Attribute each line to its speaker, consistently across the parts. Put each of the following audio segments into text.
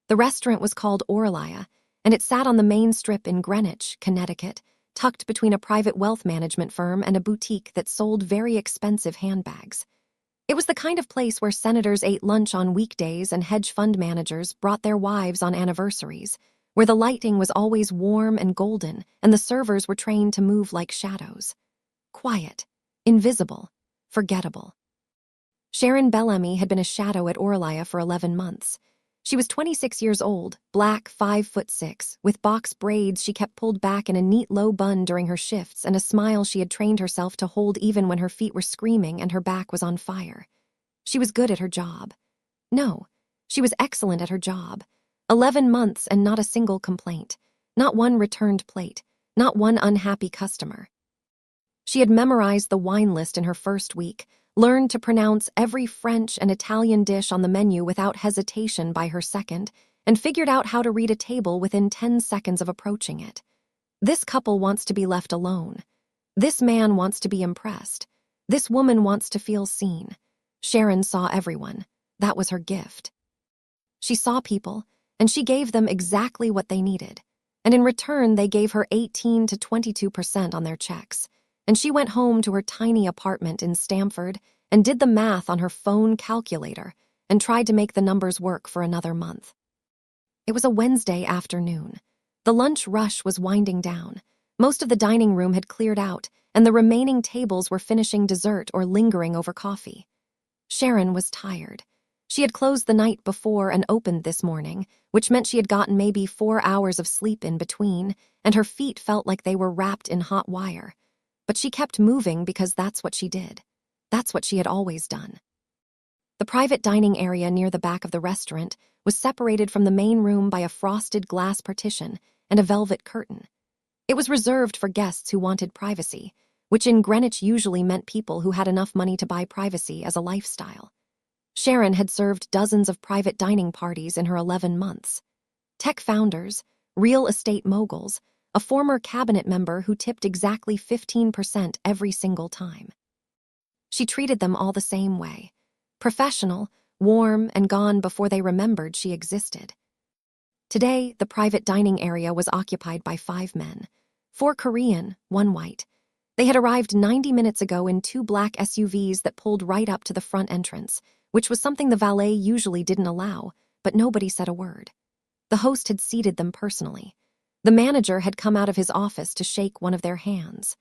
Speaker 1: The restaurant was called Oralia, and it sat on the main strip in Greenwich, Connecticut, tucked between a private wealth management firm and a boutique that sold very expensive handbags. It was the kind of place where senators ate lunch on weekdays and hedge fund managers brought their wives on anniversaries, where the lighting was always warm and golden and the servers were trained to move like shadows. Quiet, invisible, forgettable. Sharon Bellamy had been a shadow at Oralia for 11 months. She was 26 years old, black, 5'6", with box braids she kept pulled back in a neat low bun during her shifts and a smile she had trained herself to hold even when her feet were screaming and her back was on fire. She was good at her job. No, she was excellent at her job. 11 months and not a single complaint. Not one returned plate. Not one unhappy customer. She had memorized the wine list in her first week, learned to pronounce every French and Italian dish on the menu without hesitation by her second, and figured out how to read a table within 10 seconds of approaching it. This couple wants to be left alone. This man wants to be impressed. This woman wants to feel seen. Sharon saw everyone. That was her gift. She saw people, and she gave them exactly what they needed. And in return, they gave her 18 to 22% on their checks. And she went home to her tiny apartment in Stamford and did the math on her phone calculator and tried to make the numbers work for another month. It was a Wednesday afternoon. The lunch rush was winding down. Most of the dining room had cleared out, and the remaining tables were finishing dessert or lingering over coffee. Sharon was tired. She had closed the night before and opened this morning, which meant she had gotten maybe 4 hours of sleep in between, and her feet felt like they were wrapped in hot wire. But she kept moving because that's what she did. That's what she had always done. The private dining area near the back of the restaurant was separated from the main room by a frosted glass partition and a velvet curtain. It was reserved for guests who wanted privacy, which in Greenwich usually meant people who had enough money to buy privacy as a lifestyle. Sharon had served dozens of private dining parties in her 11 months. Tech founders, real estate moguls, a former cabinet member who tipped exactly 15% every single time. She treated them all the same way. Professional, warm, and gone before they remembered she existed. Today, the private dining area was occupied by 5 men. 4 Korean, 1 white. They had arrived 90 minutes ago in 2 black SUVs that pulled right up to the front entrance, which was something the valet usually didn't allow, but nobody said a word. The host had seated them personally. The manager had come out of his office to shake one of their hands.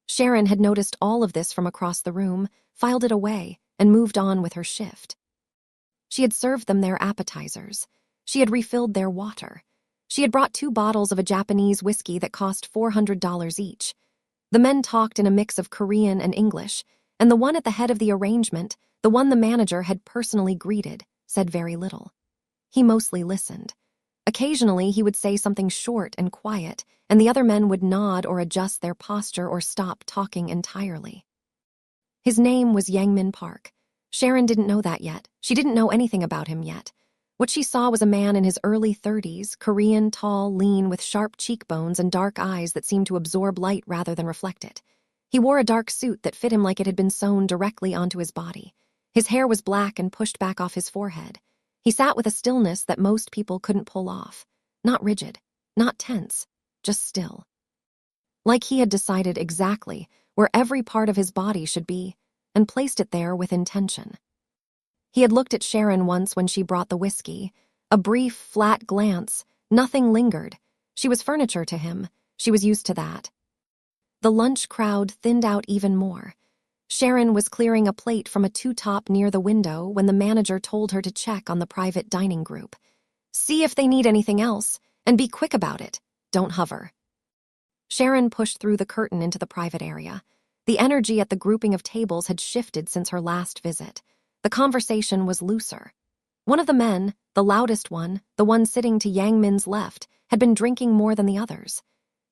Speaker 1: Sharon had noticed all of this from across the room, filed it away, and moved on with her shift. She had served them their appetizers. She had refilled their water. She had brought 2 bottles of a Japanese whiskey that cost $400 each. The men talked in a mix of Korean and English, and the one at the head of the arrangement, the one the manager had personally greeted, said very little. He mostly listened. Occasionally, he would say something short and quiet, and the other men would nod or adjust their posture or stop talking entirely. His name was Yangmin Park. Sharon didn't know that yet. She didn't know anything about him yet. What she saw was a man in his early 30s, Korean, tall, lean, with sharp cheekbones and dark eyes that seemed to absorb light rather than reflect it. He wore a dark suit that fit him like it had been sewn directly onto his body. His hair was black and pushed back off his forehead. He sat with a stillness that most people couldn't pull off. Not rigid, not tense, just still. Like he had decided exactly where every part of his body should be and placed it there with intention. He had looked at Sharon once when she brought the whiskey. A brief, flat glance. Nothing lingered. She was furniture to him. She was used to that. The lunch crowd thinned out even more. Sharon was clearing a plate from a two-top near the window when the manager told her to check on the private dining group. See if they need anything else, and be quick about it. Don't hover. Sharon pushed through the curtain into the private area. The energy at the grouping of tables had shifted since her last visit. The conversation was looser. One of the men, the loudest one, the one sitting to Yang Min's left, had been drinking more than the others.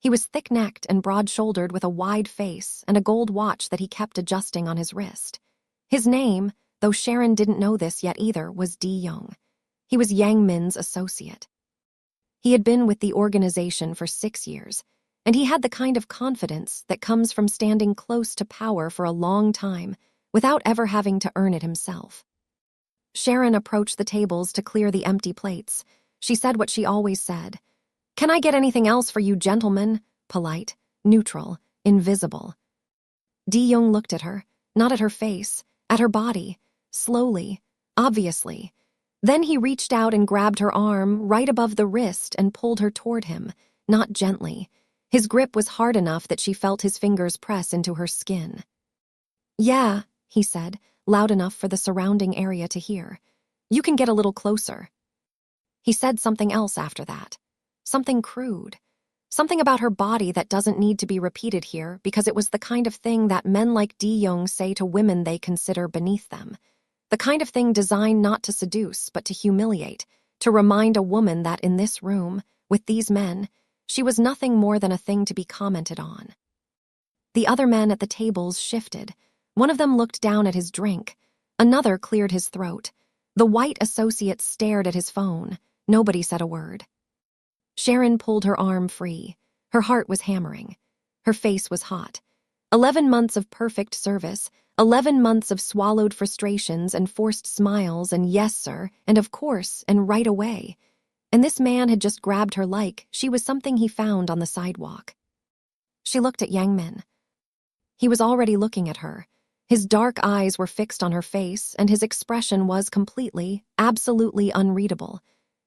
Speaker 1: He was thick-necked and broad-shouldered with a wide face and a gold watch that he kept adjusting on his wrist. His name, though Sharon didn't know this yet either, was Young. He was Yang Min's associate. He had been with the organization for 6 years, and he had the kind of confidence that comes from standing close to power for a long time without ever having to earn it himself. Sharon approached the tables to clear the empty plates. She said what she always said. "Can I get anything else for you gentlemen?" Polite, neutral, invisible. De-Young looked at her, not at her face, at her body, slowly, obviously. Then he reached out and grabbed her arm right above the wrist and pulled her toward him, not gently. His grip was hard enough that she felt his fingers press into her skin. "Yeah," he said, loud enough for the surrounding area to hear. "You can get a little closer." He said something else after that. Something crude. Something about her body that doesn't need to be repeated here because it was the kind of thing that men like De-Young say to women they consider beneath them. The kind of thing designed not to seduce, but to humiliate, to remind a woman that in this room, with these men, she was nothing more than a thing to be commented on. The other men at the tables shifted. One of them looked down at his drink. Another cleared his throat. The white associate stared at his phone. Nobody said a word. Sharon pulled her arm free. Her heart was hammering. Her face was hot. 11 months of perfect service, 11 months of swallowed frustrations and forced smiles and yes, sir, and of course, and right away. And this man had just grabbed her like she was something he found on the sidewalk. She looked at Yang Min. He was already looking at her. His dark eyes were fixed on her face, and his expression was completely, absolutely unreadable.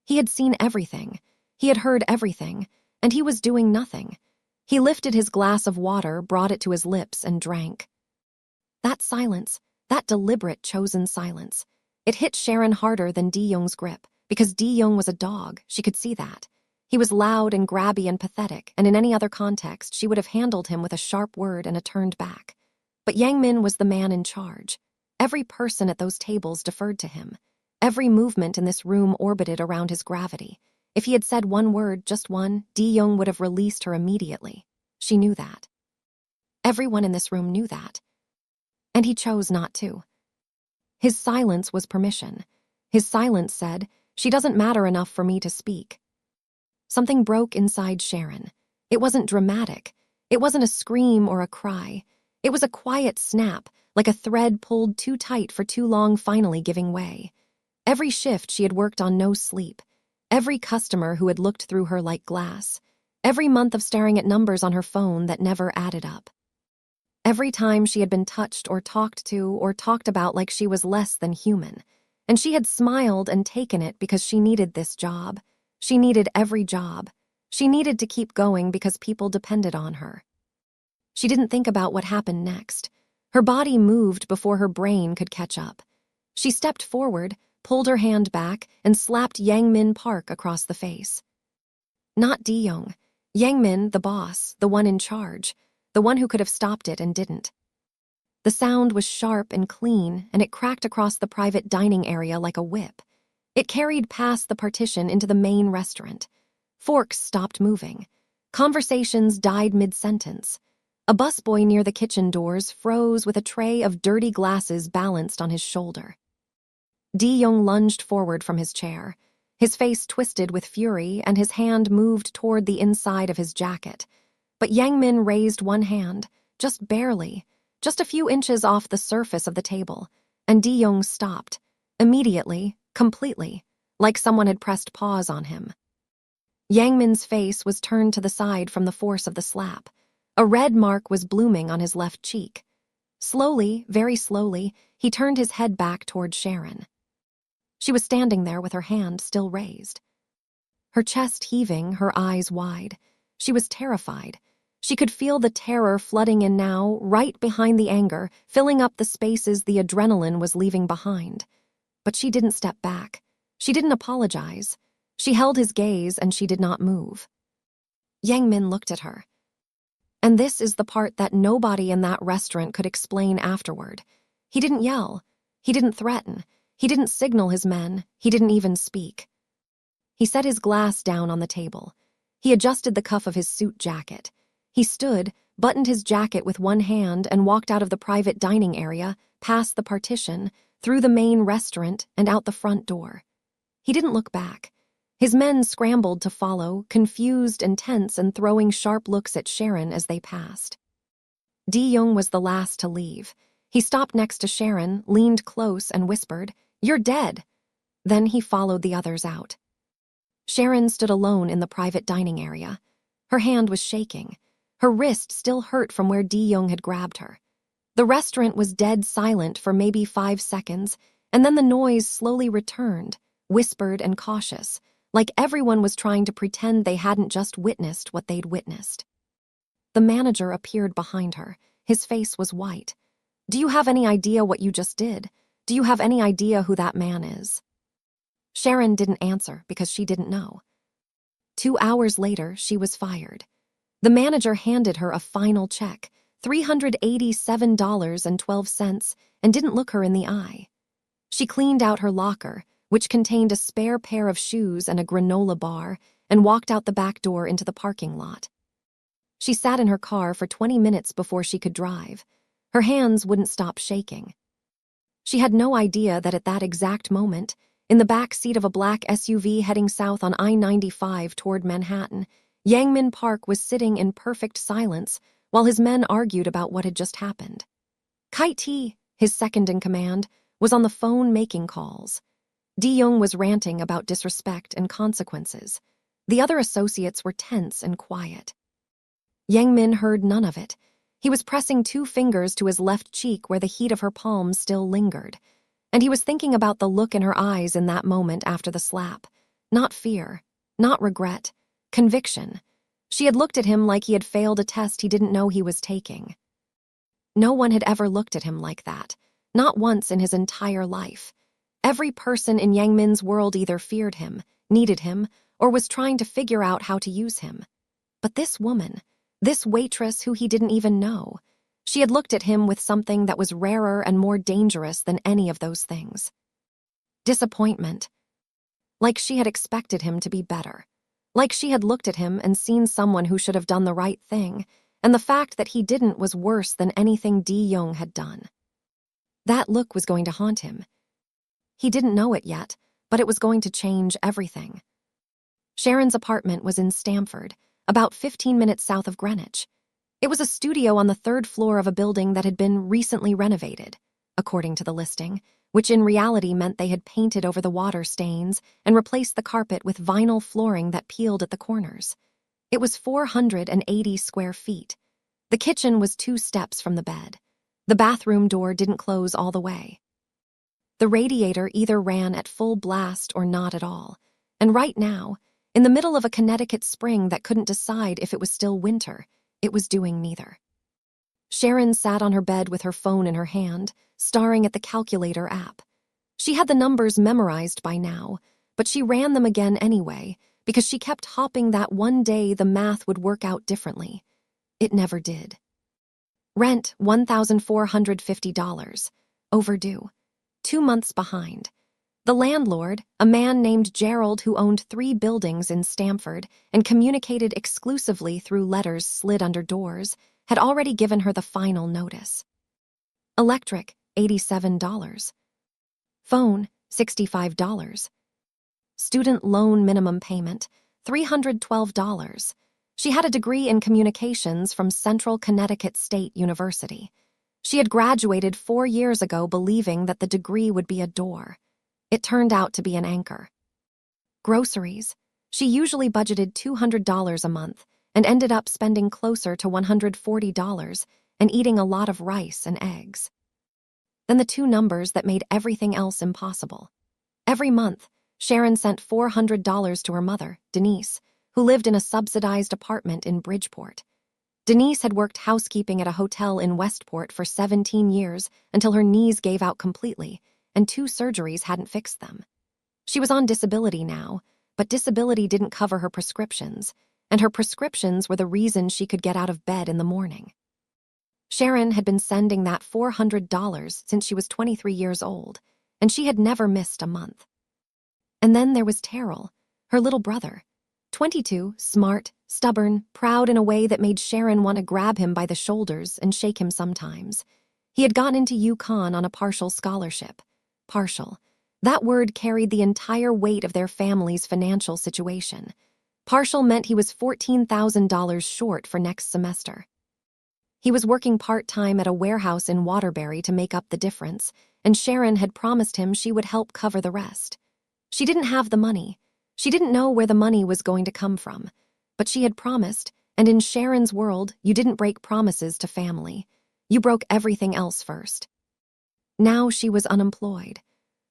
Speaker 1: He had seen everything. He had heard everything, and he was doing nothing. He lifted his glass of water, brought it to his lips, and drank. That silence, that deliberate, chosen silence, it hit Sharon harder than De-Young's grip, because De-Young was a dog, she could see that. He was loud and grabby and pathetic, and in any other context, she would have handled him with a sharp word and a turned back. But Yang Min was the man in charge. Every person at those tables deferred to him. Every movement in this room orbited around his gravity. If he had said one word, just one, De-Young would have released her immediately. She knew that. Everyone in this room knew that. And he chose not to. His silence was permission. His silence said, "She doesn't matter enough for me to speak." Something broke inside Sharon. It wasn't dramatic. It wasn't a scream or a cry. It was a quiet snap, like a thread pulled too tight for too long finally giving way. Every shift she had worked on no sleep. Every customer who had looked through her like glass. Every month of staring at numbers on her phone that never added up. Every time she had been touched or talked to or talked about like she was less than human. And she had smiled and taken it because she needed this job. She needed every job. She needed to keep going because people depended on her. She didn't think about what happened next. Her body moved before her brain could catch up. She stepped forward, pulled her hand back, and slapped Yang Min Park across the face. Not De-Young. Yang Min, the boss, the one in charge, the one who could have stopped it and didn't. The sound was sharp and clean, and it cracked across the private dining area like a whip. It carried past the partition into the main restaurant. Forks stopped moving. Conversations died mid-sentence. A busboy near the kitchen doors froze with a tray of dirty glasses balanced on his shoulder. De-Young lunged forward from his chair. His face twisted with fury, and his hand moved toward the inside of his jacket. But Yang Min raised one hand, just barely, just a few inches off the surface of the table, and De-Young stopped, immediately, completely, like someone had pressed pause on him. Yang Min's face was turned to the side from the force of the slap. A red mark was blooming on his left cheek. Slowly, very slowly, he turned his head back toward Sharon. She was standing there with her hand still raised. Her chest heaving, her eyes wide. She was terrified. She could feel the terror flooding in now, right behind the anger, filling up the spaces the adrenaline was leaving behind. But she didn't step back. She didn't apologize. She held his gaze and she did not move. Yang Min looked at her. And this is the part that nobody in that restaurant could explain afterward. He didn't yell. He didn't threaten. He didn't signal his men. He didn't even speak. He set his glass down on the table. He adjusted the cuff of his suit jacket. He stood, buttoned his jacket with one hand, and walked out of the private dining area, past the partition, through the main restaurant, and out the front door. He didn't look back. His men scrambled to follow, confused and tense and throwing sharp looks at Sharon as they passed. De-Young was the last to leave. He stopped next to Sharon, leaned close, and whispered, "You're dead." Then he followed the others out. Sharon stood alone in the private dining area. Her hand was shaking. Her wrist still hurt from where De-young had grabbed her. The restaurant was dead silent for maybe 5 seconds, and then the noise slowly returned, whispered and cautious, like everyone was trying to pretend they hadn't just witnessed what they'd witnessed. The manager appeared behind her. His face was white. "Do you have any idea what you just did? Do you have any idea who that man is?" Sharon didn't answer because she didn't know. 2 hours later, she was fired. The manager handed her a final check, $387.12, and didn't look her in the eye. She cleaned out her locker, which contained a spare pair of shoes and a granola bar, and walked out the back door into the parking lot. She sat in her car for 20 minutes before she could drive. Her hands wouldn't stop shaking. She had no idea that at that exact moment, in the back seat of a black SUV heading south on I-95 toward Manhattan, Yangmin Park was sitting in perfect silence while his men argued about what had just happened. Kai-T, his second-in-command, was on the phone making calls. De-young was ranting about disrespect and consequences. The other associates were tense and quiet. Yangmin heard none of it. He was pressing 2 fingers to his left cheek where the heat of her palm still lingered. And he was thinking about the look in her eyes in that moment after the slap. Not fear, not regret, conviction. She had looked at him like he had failed a test he didn't know he was taking. No one had ever looked at him like that, not once in his entire life. Every person in Yangmin's world either feared him, needed him, or was trying to figure out how to use him. But this woman, this waitress who he didn't even know, she had looked at him with something that was rarer and more dangerous than any of those things. Disappointment. Like she had expected him to be better. Like she had looked at him and seen someone who should have done the right thing, and the fact that he didn't was worse than anything De-young had done. That look was going to haunt him. He didn't know it yet, but it was going to change everything. Sharon's apartment was in Stamford, about 15 minutes south of Greenwich. It was a studio on the 3rd floor of a building that had been recently renovated, according to the listing, which in reality meant they had painted over the water stains and replaced the carpet with vinyl flooring that peeled at the corners. It was 480 square feet. The kitchen was 2 steps from the bed. The bathroom door didn't close all the way. The radiator either ran at full blast or not at all, and right now, in the middle of a Connecticut spring that couldn't decide if it was still winter, it was doing neither. Sharon sat on her bed with her phone in her hand, staring at the calculator app. She had the numbers memorized by now, but she ran them again anyway, because she kept hoping that one day the math would work out differently. It never did. Rent, $1,450. Overdue. 2 months behind. The landlord, a man named Gerald who owned 3 buildings in Stamford and communicated exclusively through letters slid under doors, had already given her the final notice. Electric, $87. Phone, $65. Student loan minimum payment, $312. She had a degree in communications from Central Connecticut State University. She had graduated 4 years ago believing that the degree would be a door. It turned out to be an anchor. Groceries. She usually budgeted $200 a month and ended up spending closer to $140 and eating a lot of rice and eggs. Then the 2 numbers that made everything else impossible. Every month, Sharon sent $400 to her mother, Denise, who lived in a subsidized apartment in Bridgeport. Denise had worked housekeeping at a hotel in Westport for 17 years until her knees gave out completely, and 2 surgeries hadn't fixed them. She was on disability now, but disability didn't cover her prescriptions, and her prescriptions were the reason she could get out of bed in the morning. Sharon had been sending that $400 since she was 23 years old, and she had never missed a month. And then there was Terrell, her little brother. 22, smart, stubborn, proud in a way that made Sharon want to grab him by the shoulders and shake him sometimes. He had gotten into UConn on a partial scholarship. Partial. That word carried the entire weight of their family's financial situation. Partial meant he was $14,000 short for next semester. He was working part-time at a warehouse in Waterbury to make up the difference, and Sharon had promised him she would help cover the rest. She didn't have the money. She didn't know where the money was going to come from, but she had promised, and in Sharon's world, you didn't break promises to family. You broke everything else first. Now she was unemployed.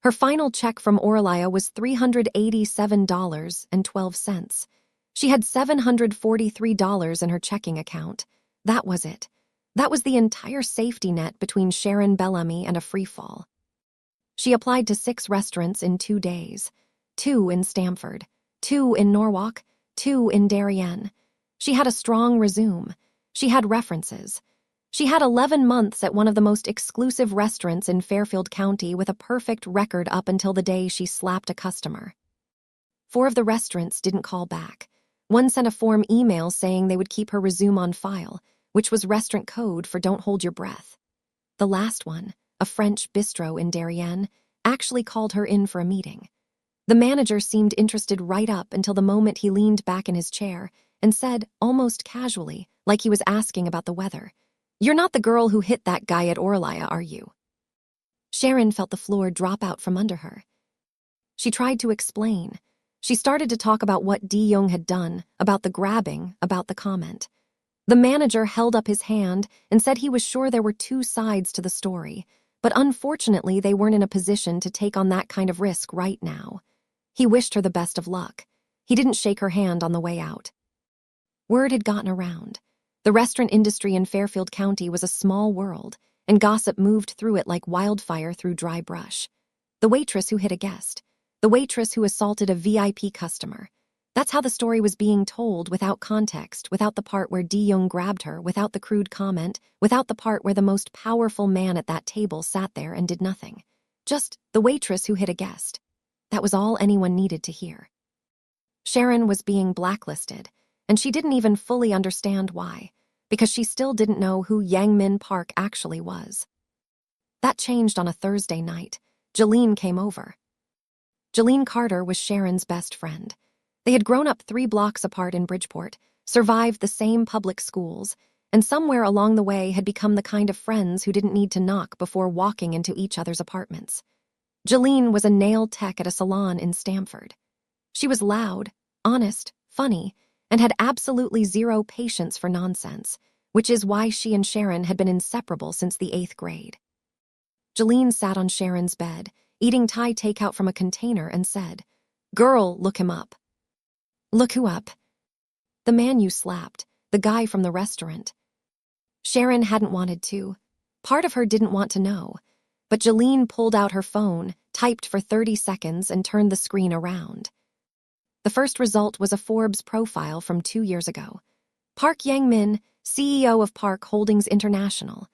Speaker 1: Her final check from Oralia was $387.12. She had $743 in her checking account. That was it. That was the entire safety net between Sharon Bellamy and a freefall. She applied to 6 restaurants in 2 days. 2 in Stamford, 2 in Norwalk, 2 in Darien. She had a strong resume. She had references. She had 11 months at one of the most exclusive restaurants in Fairfield County with a perfect record up until the day she slapped a customer. 4 of the restaurants didn't call back. One sent a form email saying they would keep her resume on file, which was restaurant code for don't hold your breath. The last one, a French bistro in Darien, actually called her in for a meeting. The manager seemed interested right up until the moment he leaned back in his chair and said, almost casually, like he was asking about the weather, "You're not the girl who hit that guy at Oralia, are you?" Sharon felt the floor drop out from under her. She tried to explain. She started to talk about what De-Jong had done, about the grabbing, about the comment. The manager held up his hand and said he was sure there were 2 sides to the story, but unfortunately they weren't in a position to take on that kind of risk right now. He wished her the best of luck. He didn't shake her hand on the way out. Word had gotten around. The restaurant industry in Fairfield County was a small world, and gossip moved through it like wildfire through dry brush. The waitress who hit a guest. The waitress who assaulted a VIP customer. That's how the story was being told, without context, without the part where De-Jong grabbed her, without the crude comment, without the part where the most powerful man at that table sat there and did nothing. Just the waitress who hit a guest. That was all anyone needed to hear. Sharon was being blacklisted, and she didn't even fully understand why, because she still didn't know who Yang Min Park actually was. That changed on a Thursday night. Jolene came over. Jolene Carter was Sharon's best friend. They had grown up 3 blocks apart in Bridgeport, survived the same public schools, and somewhere along the way had become the kind of friends who didn't need to knock before walking into each other's apartments. Jolene was a nail tech at a salon in Stamford. She was loud, honest, funny, and had absolutely zero patience for nonsense, which is why she and Sharon had been inseparable since the 8th grade. Jolene sat on Sharon's bed, eating Thai takeout from a container, and said, "Girl, look him up." "Look who up?" "The man you slapped, the guy from the restaurant." Sharon hadn't wanted to. Part of her didn't want to know. But Jolene pulled out her phone, typed for 30 seconds, and turned the screen around. The first result was a Forbes profile from 2 years ago. Park Yang-min, CEO of Park Holdings International.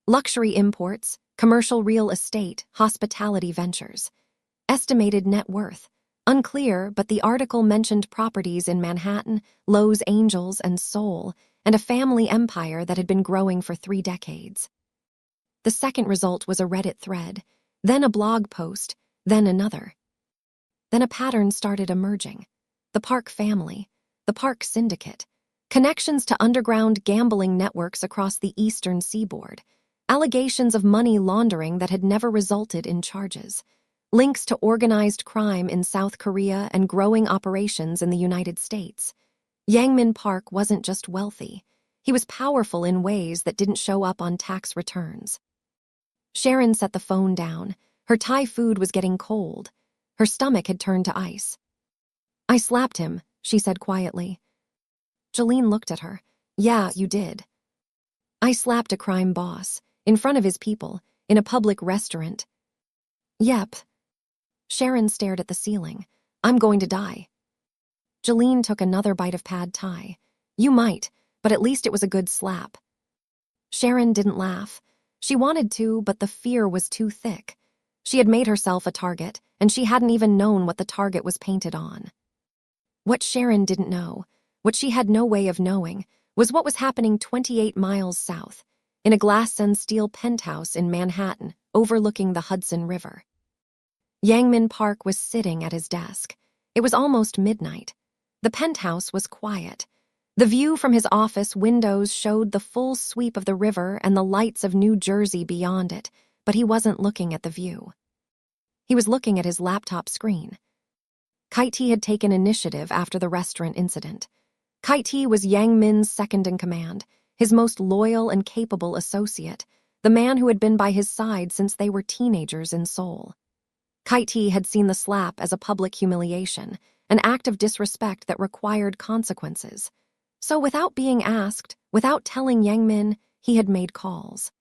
Speaker 1: Luxury imports, commercial real estate, hospitality ventures. Estimated net worth. Unclear, but the article mentioned properties in Manhattan, Los Angeles, and Seoul, and a family empire that had been growing for 3 decades. The second result was a Reddit thread, then a blog post, then another. Then a pattern started emerging. The Park family, the Park syndicate, connections to underground gambling networks across the eastern seaboard, allegations of money laundering that had never resulted in charges, links to organized crime in South Korea and growing operations in the United States. Yang Min Park wasn't just wealthy. He was powerful in ways that didn't show up on tax returns. Sharon set the phone down. Her Thai food was getting cold. Her stomach had turned to ice. "I slapped him," she said quietly. Jolene looked at her. "Yeah, you did." "I slapped a crime boss, in front of his people, in a public restaurant." "Yep." Sharon stared at the ceiling. "I'm going to die." Jolene took another bite of pad Thai. "You might, but at least it was a good slap." Sharon didn't laugh. She wanted to, but the fear was too thick. She had made herself a target, and she hadn't even known what the target was painted on. What Sharon didn't know, what she had no way of knowing, was what was happening 28 miles south, in a glass and steel penthouse in Manhattan, overlooking the Hudson River. Yang Min Park was sitting at his desk. It was almost midnight. The penthouse was quiet. The view from his office windows showed the full sweep of the river and the lights of New Jersey beyond it, but he wasn't looking at the view. He was looking at his laptop screen. Kaiti had taken initiative after the restaurant incident. Kaiti was Yang Min's second-in-command, his most loyal and capable associate, the man who had been by his side since they were teenagers in Seoul. Kaiti had seen the slap as a public humiliation, an act of disrespect that required consequences. So without being asked, without telling Yang Min, he had made calls.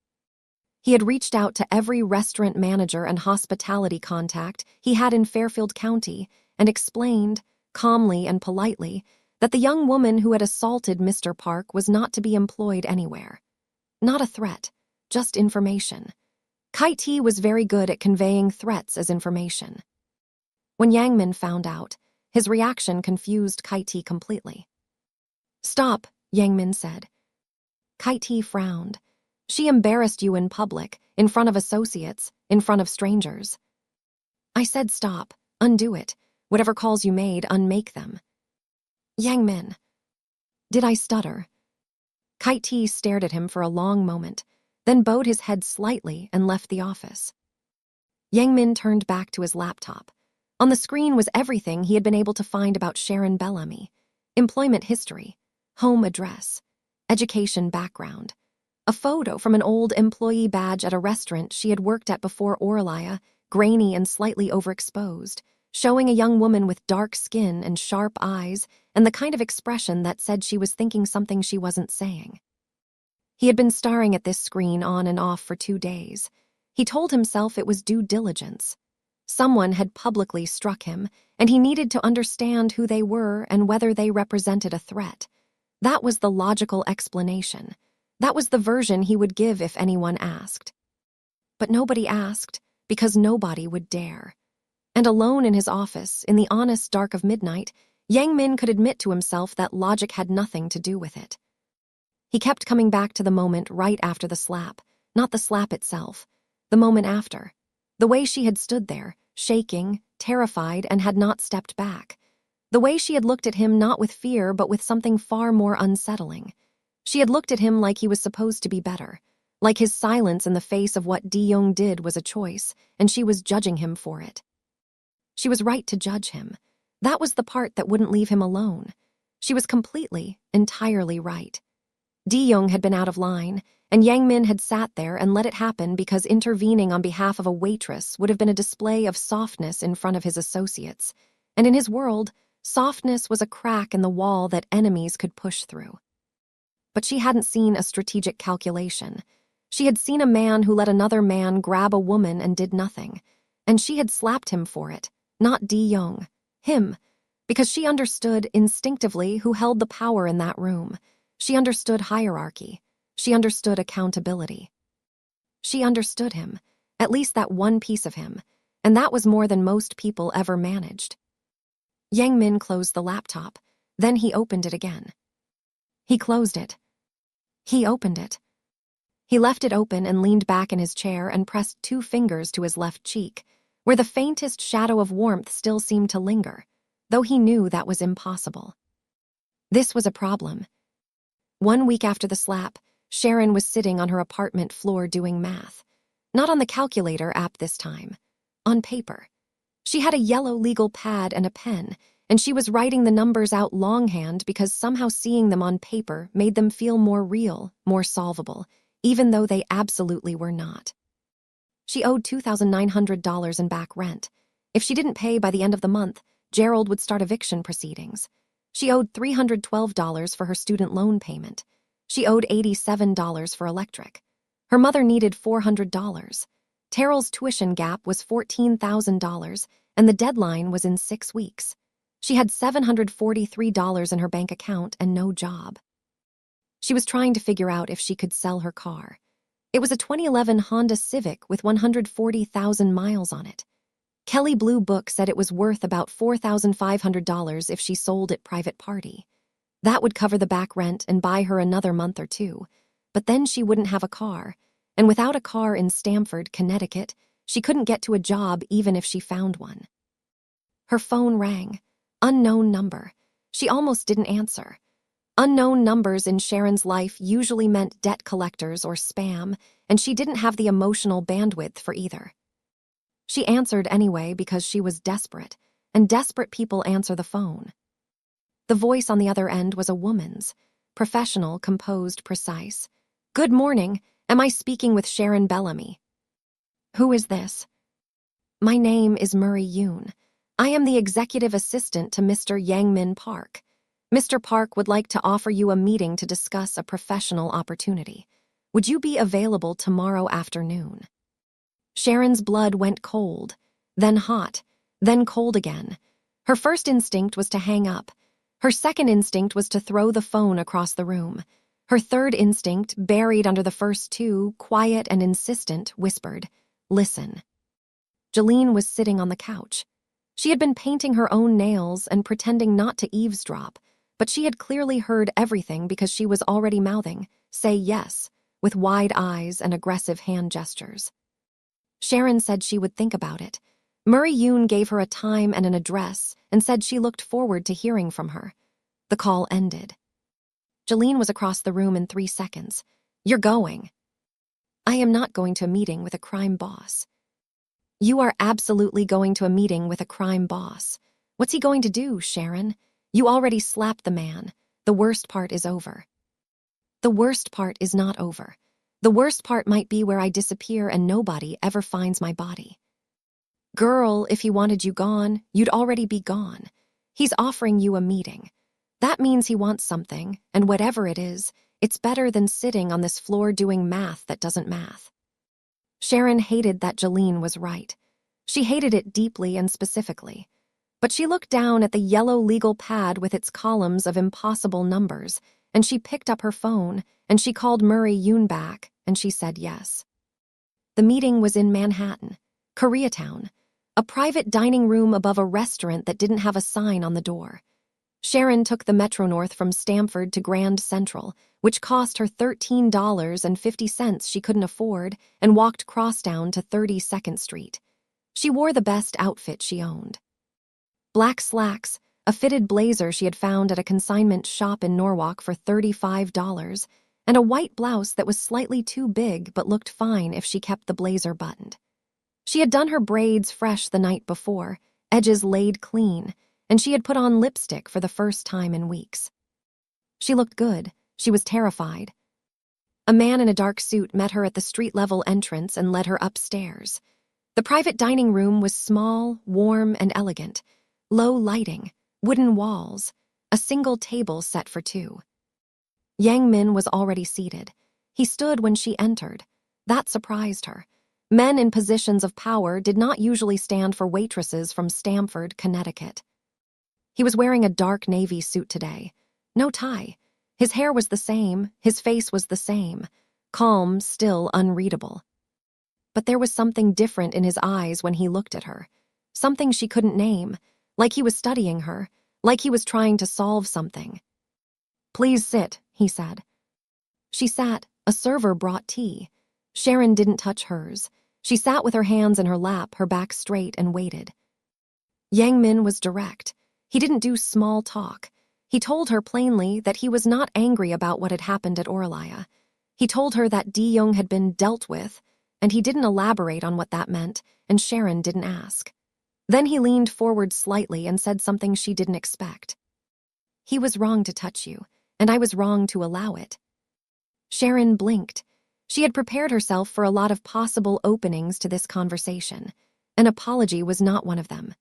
Speaker 1: He had reached out to every restaurant manager and hospitality contact he had in Fairfield County and explained, calmly and politely, that the young woman who had assaulted Mr. Park was not to be employed anywhere. Not a threat, just information. Kaiti was very good at conveying threats as information. When Yang Min found out, his reaction confused Kaiti completely. "Stop," Yang Min said. Kaiti frowned. "She embarrassed you in public, in front of associates, in front of strangers." "I said stop, undo it. Whatever calls you made, unmake them." "Yang Min." "Did I stutter?" Kaiti stared at him for a long moment, then bowed his head slightly and left the office. Yang Min turned back to his laptop. On the screen was everything he had been able to find about Sharon Bellamy: employment history, home address, education background, a photo from an old employee badge at a restaurant she had worked at before Oralaya, grainy and slightly overexposed, showing a young woman with dark skin and sharp eyes and the kind of expression that said she was thinking something she wasn't saying. He had been staring at this screen on and off for 2 days. He told himself it was due diligence. Someone had publicly struck him, and he needed to understand who they were and whether they represented a threat. That was the logical explanation. That was the version he would give if anyone asked. But nobody asked, because nobody would dare. And alone in his office, in the honest dark of midnight, Yang Min could admit to himself that logic had nothing to do with it. He kept coming back to the moment right after the slap, not the slap itself, the moment after. The way she had stood there, shaking, terrified, and had not stepped back. The way she had looked at him not with fear but with something far more unsettling. She had looked at him like he was supposed to be better, like his silence in the face of what Di-young did was a choice, and she was judging him for it. She was right to judge him. That was the part that wouldn't leave him alone. She was completely, entirely right. Di-young had been out of line, and Yang Min had sat there and let it happen because intervening on behalf of a waitress would have been a display of softness in front of his associates. And in his world, softness was a crack in the wall that enemies could push through. But she hadn't seen a strategic calculation. She had seen a man who let another man grab a woman and did nothing. And she had slapped him for it, not Di-young, him, because she understood instinctively who held the power in that room. She understood hierarchy. She understood accountability. She understood him, at least that one piece of him, and that was more than most people ever managed. Yang Min closed the laptop, then he opened it again. He closed it. He opened it. He left it open and leaned back in his chair and pressed 2 fingers to his left cheek, where the faintest shadow of warmth still seemed to linger, though he knew that was impossible. This was a problem. 1 week after the slap, Sharon was sitting on her apartment floor doing math. Not on the calculator app this time. On paper. She had a yellow legal pad and a pen, and she was writing the numbers out longhand because somehow seeing them on paper made them feel more real, more solvable, even though they absolutely were not. She owed $2,900 in back rent. If she didn't pay by the end of the month, Gerald would start eviction proceedings. She owed $312 for her student loan payment. She owed $87 for electric. Her mother needed $400. Terrell's tuition gap was $14,000, and the deadline was in 6 weeks. She had $743 in her bank account and no job. She was trying to figure out if she could sell her car. It was a 2011 Honda Civic with 140,000 miles on it. Kelly Blue Book said it was worth about $4,500 if she sold it private party. That would cover the back rent and buy her another month or 2, but then she wouldn't have a car, and without a car in Stamford, Connecticut, she couldn't get to a job even if she found one. Her phone rang. Unknown number. She almost didn't answer. Unknown numbers in Sharon's life usually meant debt collectors or spam, and she didn't have the emotional bandwidth for either. She answered anyway because she was desperate, and desperate people answer the phone. The voice on the other end was a woman's, professional, composed, precise. "Good morning. Am I speaking with Sharon Bellamy?" "Who is this?" "My name is Murray Yoon. I am the executive assistant to Mr. Yangmin Park. Mr. Park would like to offer you a meeting to discuss a professional opportunity. Would you be available tomorrow afternoon?" Sharon's blood went cold, then hot, then cold again. Her first instinct was to hang up. Her second instinct was to throw the phone across the room. Her third instinct, buried under the first two, quiet and insistent, whispered, "Listen." Jolene was sitting on the couch. She had been painting her own nails and pretending not to eavesdrop, but she had clearly heard everything because she was already mouthing, "Say yes," with wide eyes and aggressive hand gestures. Sharon said she would think about it. Murray Yoon gave her a time and an address and said she looked forward to hearing from her. The call ended. Jolene was across the room in 3 seconds. "You're going." "I am not going to a meeting with a crime boss." "You are absolutely going to a meeting with a crime boss. What's he going to do, Sharon? You already slapped the man. The worst part is over." "The worst part is not over. The worst part might be where I disappear and nobody ever finds my body." "Girl, if he wanted you gone, you'd already be gone. He's offering you a meeting. That means he wants something, and whatever it is, it's better than sitting on this floor doing math that doesn't math." Sharon hated that Jolene was right. She hated it deeply and specifically. But she looked down at the yellow legal pad with its columns of impossible numbers, and she picked up her phone, and she called Murray Yoon back, and she said yes. The meeting was in Manhattan, Koreatown, a private dining room above a restaurant that didn't have a sign on the door. Sharon took the Metro North from Stamford to Grand Central, which cost her $13.50 she couldn't afford, and walked crosstown to 32nd Street. She wore the best outfit she owned. Black slacks, a fitted blazer she had found at a consignment shop in Norwalk for $35, and a white blouse that was slightly too big but looked fine if she kept the blazer buttoned. She had done her braids fresh the night before, edges laid clean, and she had put on lipstick for the first time in weeks. She looked good. She was terrified. A man in a dark suit met her at the street-level entrance and led her upstairs. The private dining room was small, warm, and elegant. Low lighting, wooden walls, a single table set for two. Yang Min was already seated. He stood when she entered. That surprised her. Men in positions of power did not usually stand for waitresses from Stamford, Connecticut. He was wearing a dark navy suit today. No tie. His hair was the same, his face was the same. Calm, still unreadable. But there was something different in his eyes when he looked at her. Something she couldn't name, like he was studying her, like he was trying to solve something. "Please sit," he said. She sat. A server brought tea. Sharon didn't touch hers. She sat with her hands in her lap, her back straight, and waited. Yang Min was direct. He didn't do small talk. He told her plainly that he was not angry about what had happened at Orlaya. He told her that De-young had been dealt with, and he didn't elaborate on what that meant, and Sharon didn't ask. Then he leaned forward slightly and said something she didn't expect. "He was wrong to touch you, and I was wrong to allow it." Sharon blinked. She had prepared herself for a lot of possible openings to this conversation. An apology was not one of them.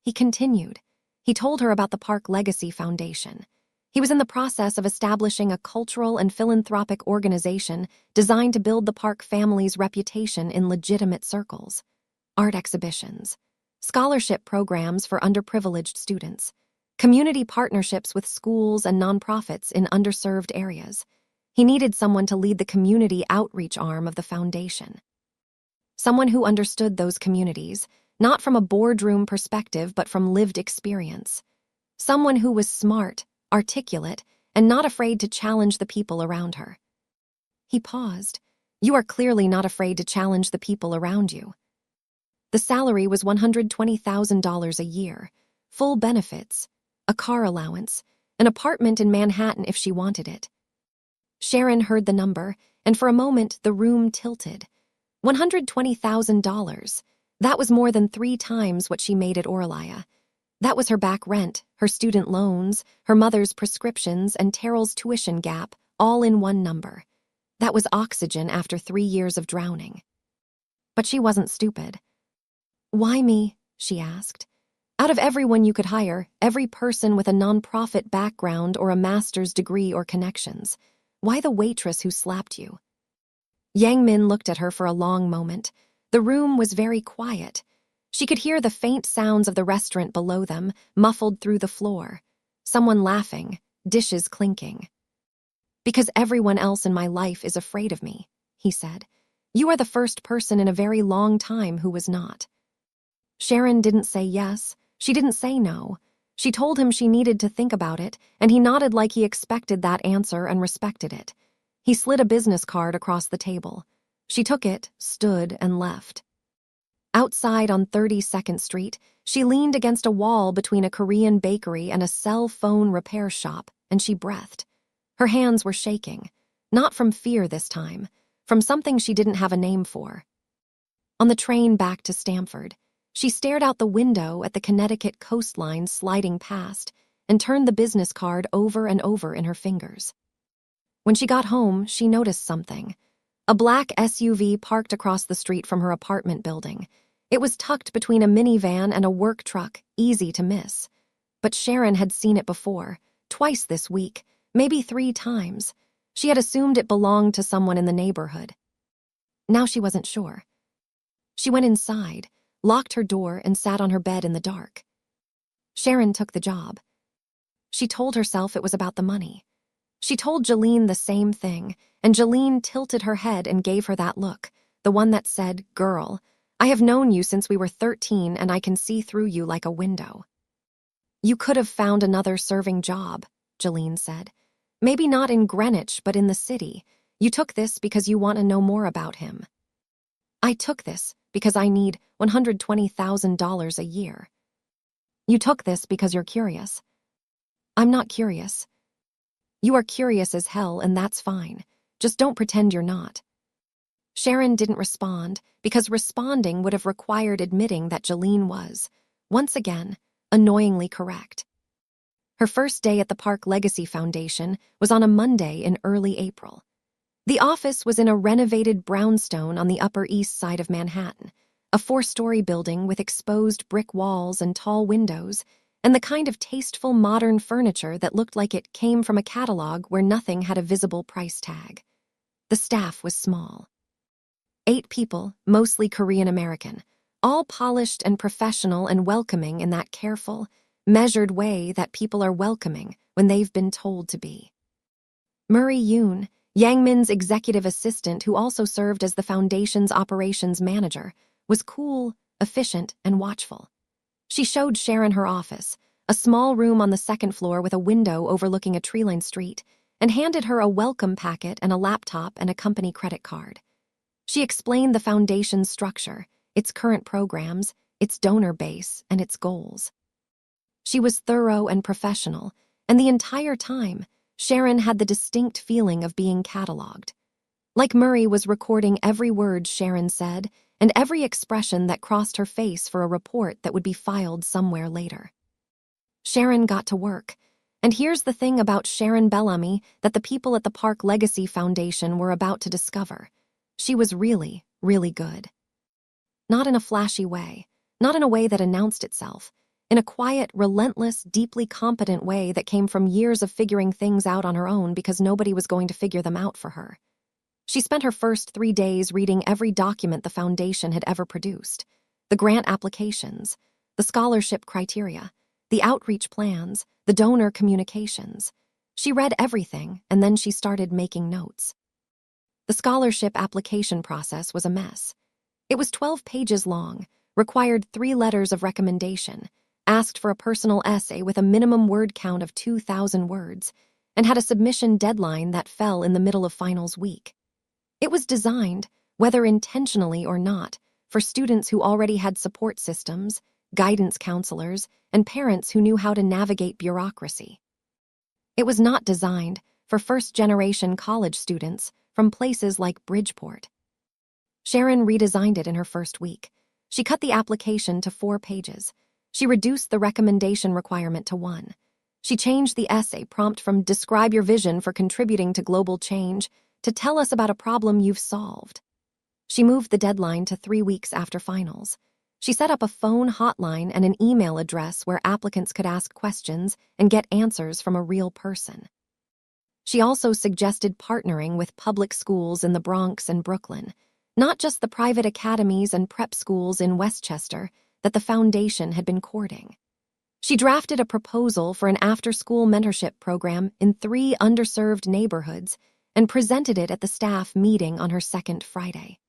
Speaker 1: He continued. He told her about the Park Legacy Foundation. He was in the process of establishing a cultural and philanthropic organization designed to build the Park family's reputation in legitimate circles. Art exhibitions, scholarship programs for underprivileged students, community partnerships with schools and nonprofits in underserved areas. He needed someone to lead the community outreach arm of the foundation. Someone who understood those communities, not from a boardroom perspective but from lived experience. Someone who was smart, articulate, and not afraid to challenge the people around her. He paused. "You are clearly not afraid to challenge the people around you." The salary was $120,000 a year, full benefits, a car allowance, an apartment in Manhattan if she wanted it. Sharon heard the number, and for a moment the room tilted. $120,000. That was more than 3 times what she made at Orlaya. That was her back rent, her student loans, her mother's prescriptions, and Terrell's tuition gap, all in one number. That was oxygen after 3 years of drowning. But she wasn't stupid. "Why me?" she asked. "Out of everyone you could hire, every person with a nonprofit background or a master's degree or connections, why the waitress who slapped you?" Yang Min looked at her for a long moment. The room was very quiet. She could hear the faint sounds of the restaurant below them, muffled through the floor. Someone laughing, dishes clinking. "Because everyone else in my life is afraid of me," he said. "You are the first person in a very long time who was not." Sharon didn't say yes. She didn't say no. She told him she needed to think about it, and he nodded like he expected that answer and respected it. He slid a business card across the table. She took it, stood, and left. Outside on 32nd Street, she leaned against a wall between a Korean bakery and a cell phone repair shop, and she breathed. Her hands were shaking, not from fear this time, from something she didn't have a name for. On the train back to Stamford, she stared out the window at the Connecticut coastline sliding past and turned the business card over and over in her fingers. When she got home, she noticed something. A black SUV parked across the street from her apartment building. It was tucked between a minivan and a work truck, easy to miss. But Sharon had seen it before, twice this week, maybe 3 times. She had assumed it belonged to someone in the neighborhood. Now she wasn't sure. She went inside, locked her door, and sat on her bed in the dark. Sharon took the job. She told herself it was about the money. She told Jolene the same thing, and Jolene tilted her head and gave her that look, the one that said, "Girl, I have known you since we were 13 and I can see through you like a window." "You could have found another serving job," Jolene said. "Maybe not in Greenwich, but in the city. You took this because you want to know more about him." "I took this because I need $120,000 a year." "You took this because you're curious." "I'm not curious." "You are curious as hell, and that's fine. Just don't pretend you're not." Sharon didn't respond, because responding would have required admitting that Jolene was, once again, annoyingly correct. Her first day at the Park Legacy Foundation was on a Monday in early April. The office was in a renovated brownstone on the Upper East Side of Manhattan, a 4-story building with exposed brick walls and tall windows, and the kind of tasteful modern furniture that looked like it came from a catalog where nothing had a visible price tag. The staff was small. 8 people, mostly Korean American, all polished and professional and welcoming in that careful, measured way that people are welcoming when they've been told to be. Murray Yoon, Yang Min's executive assistant who also served as the foundation's operations manager, was cool, efficient, and watchful. She showed Sharon her office, a small room on the 2nd floor with a window overlooking a tree-lined street, and handed her a welcome packet and a laptop and a company credit card. She explained the foundation's structure, its current programs, its donor base, and its goals. She was thorough and professional, and the entire time, Sharon had the distinct feeling of being cataloged. Like Murray was recording every word Sharon said and every expression that crossed her face for a report that would be filed somewhere later. Sharon got to work, and here's the thing about Sharon Bellamy that the people at the Park Legacy Foundation were about to discover. She was really, really good. Not in a flashy way, not in a way that announced itself, in a quiet, relentless, deeply competent way that came from years of figuring things out on her own because nobody was going to figure them out for her. She spent her first 3 days reading every document the foundation had ever produced, the grant applications, the scholarship criteria, the outreach plans, the donor communications. She read everything, and then she started making notes. The scholarship application process was a mess. It was 12 pages long, required 3 letters of recommendation, asked for a personal essay with a minimum word count of 2,000 words, and had a submission deadline that fell in the middle of finals week. It was designed, whether intentionally or not, for students who already had support systems, guidance counselors, and parents who knew how to navigate bureaucracy. It was not designed for first-generation college students from places like Bridgeport. Sharon redesigned it in her first week. She cut the application to 4 pages. She reduced the recommendation requirement to 1. She changed the essay prompt from "Describe your vision for contributing to global change" to "Tell us about a problem you've solved." She moved the deadline to 3 weeks after finals. She set up a phone hotline and an email address where applicants could ask questions and get answers from a real person. She also suggested partnering with public schools in the Bronx and Brooklyn, not just the private academies and prep schools in Westchester that the foundation had been courting. She drafted a proposal for an after-school mentorship program in 3 underserved neighborhoods and presented it at the staff meeting on her second Friday.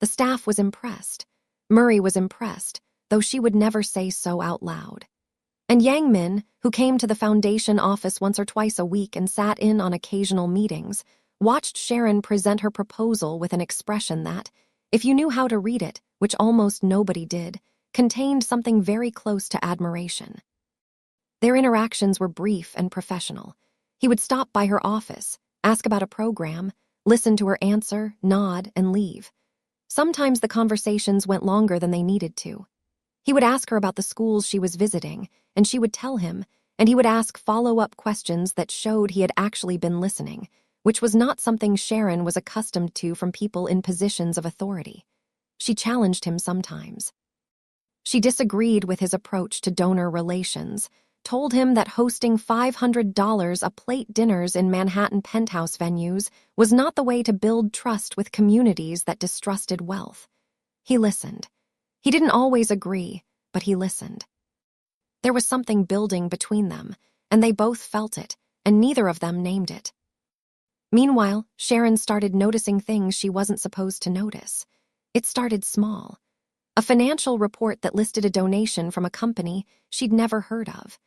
Speaker 1: The staff was impressed. Murray was impressed, though she would never say so out loud. And Yang Min, who came to the foundation office once or twice a week and sat in on occasional meetings, watched Sharon present her proposal with an expression that, if you knew how to read it, which almost nobody did, contained something very close to admiration. Their interactions were brief and professional. He would stop by her office, ask about a program, listen to her answer, nod, and leave. Sometimes the conversations went longer than they needed to. He would ask her about the schools she was visiting, and she would tell him, and he would ask follow-up questions that showed he had actually been listening, which was not something Sharon was accustomed to from people in positions of authority. She challenged him sometimes. She disagreed with his approach to donor relations, told him that hosting $500 a plate dinners in Manhattan penthouse venues was not the way to build trust with communities that distrusted wealth. He listened. He didn't always agree, but he listened. There was something building between them, and they both felt it, and neither of them named it. Meanwhile, Sharon started noticing things she wasn't supposed to notice. It started small. A financial report that listed a donation from a company she'd never heard of.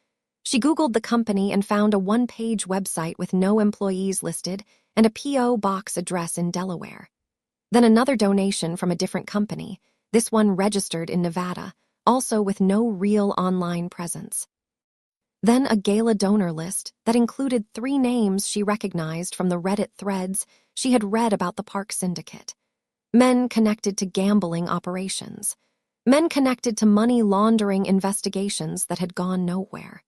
Speaker 1: She Googled the company and found a 1-page website with no employees listed and a P.O. box address in Delaware. Then another donation from a different company, this one registered in Nevada, also with no real online presence. Then a gala donor list that included 3 names she recognized from the Reddit threads she had read about the park syndicate. Men connected to gambling operations. Men connected to money laundering investigations that had gone nowhere.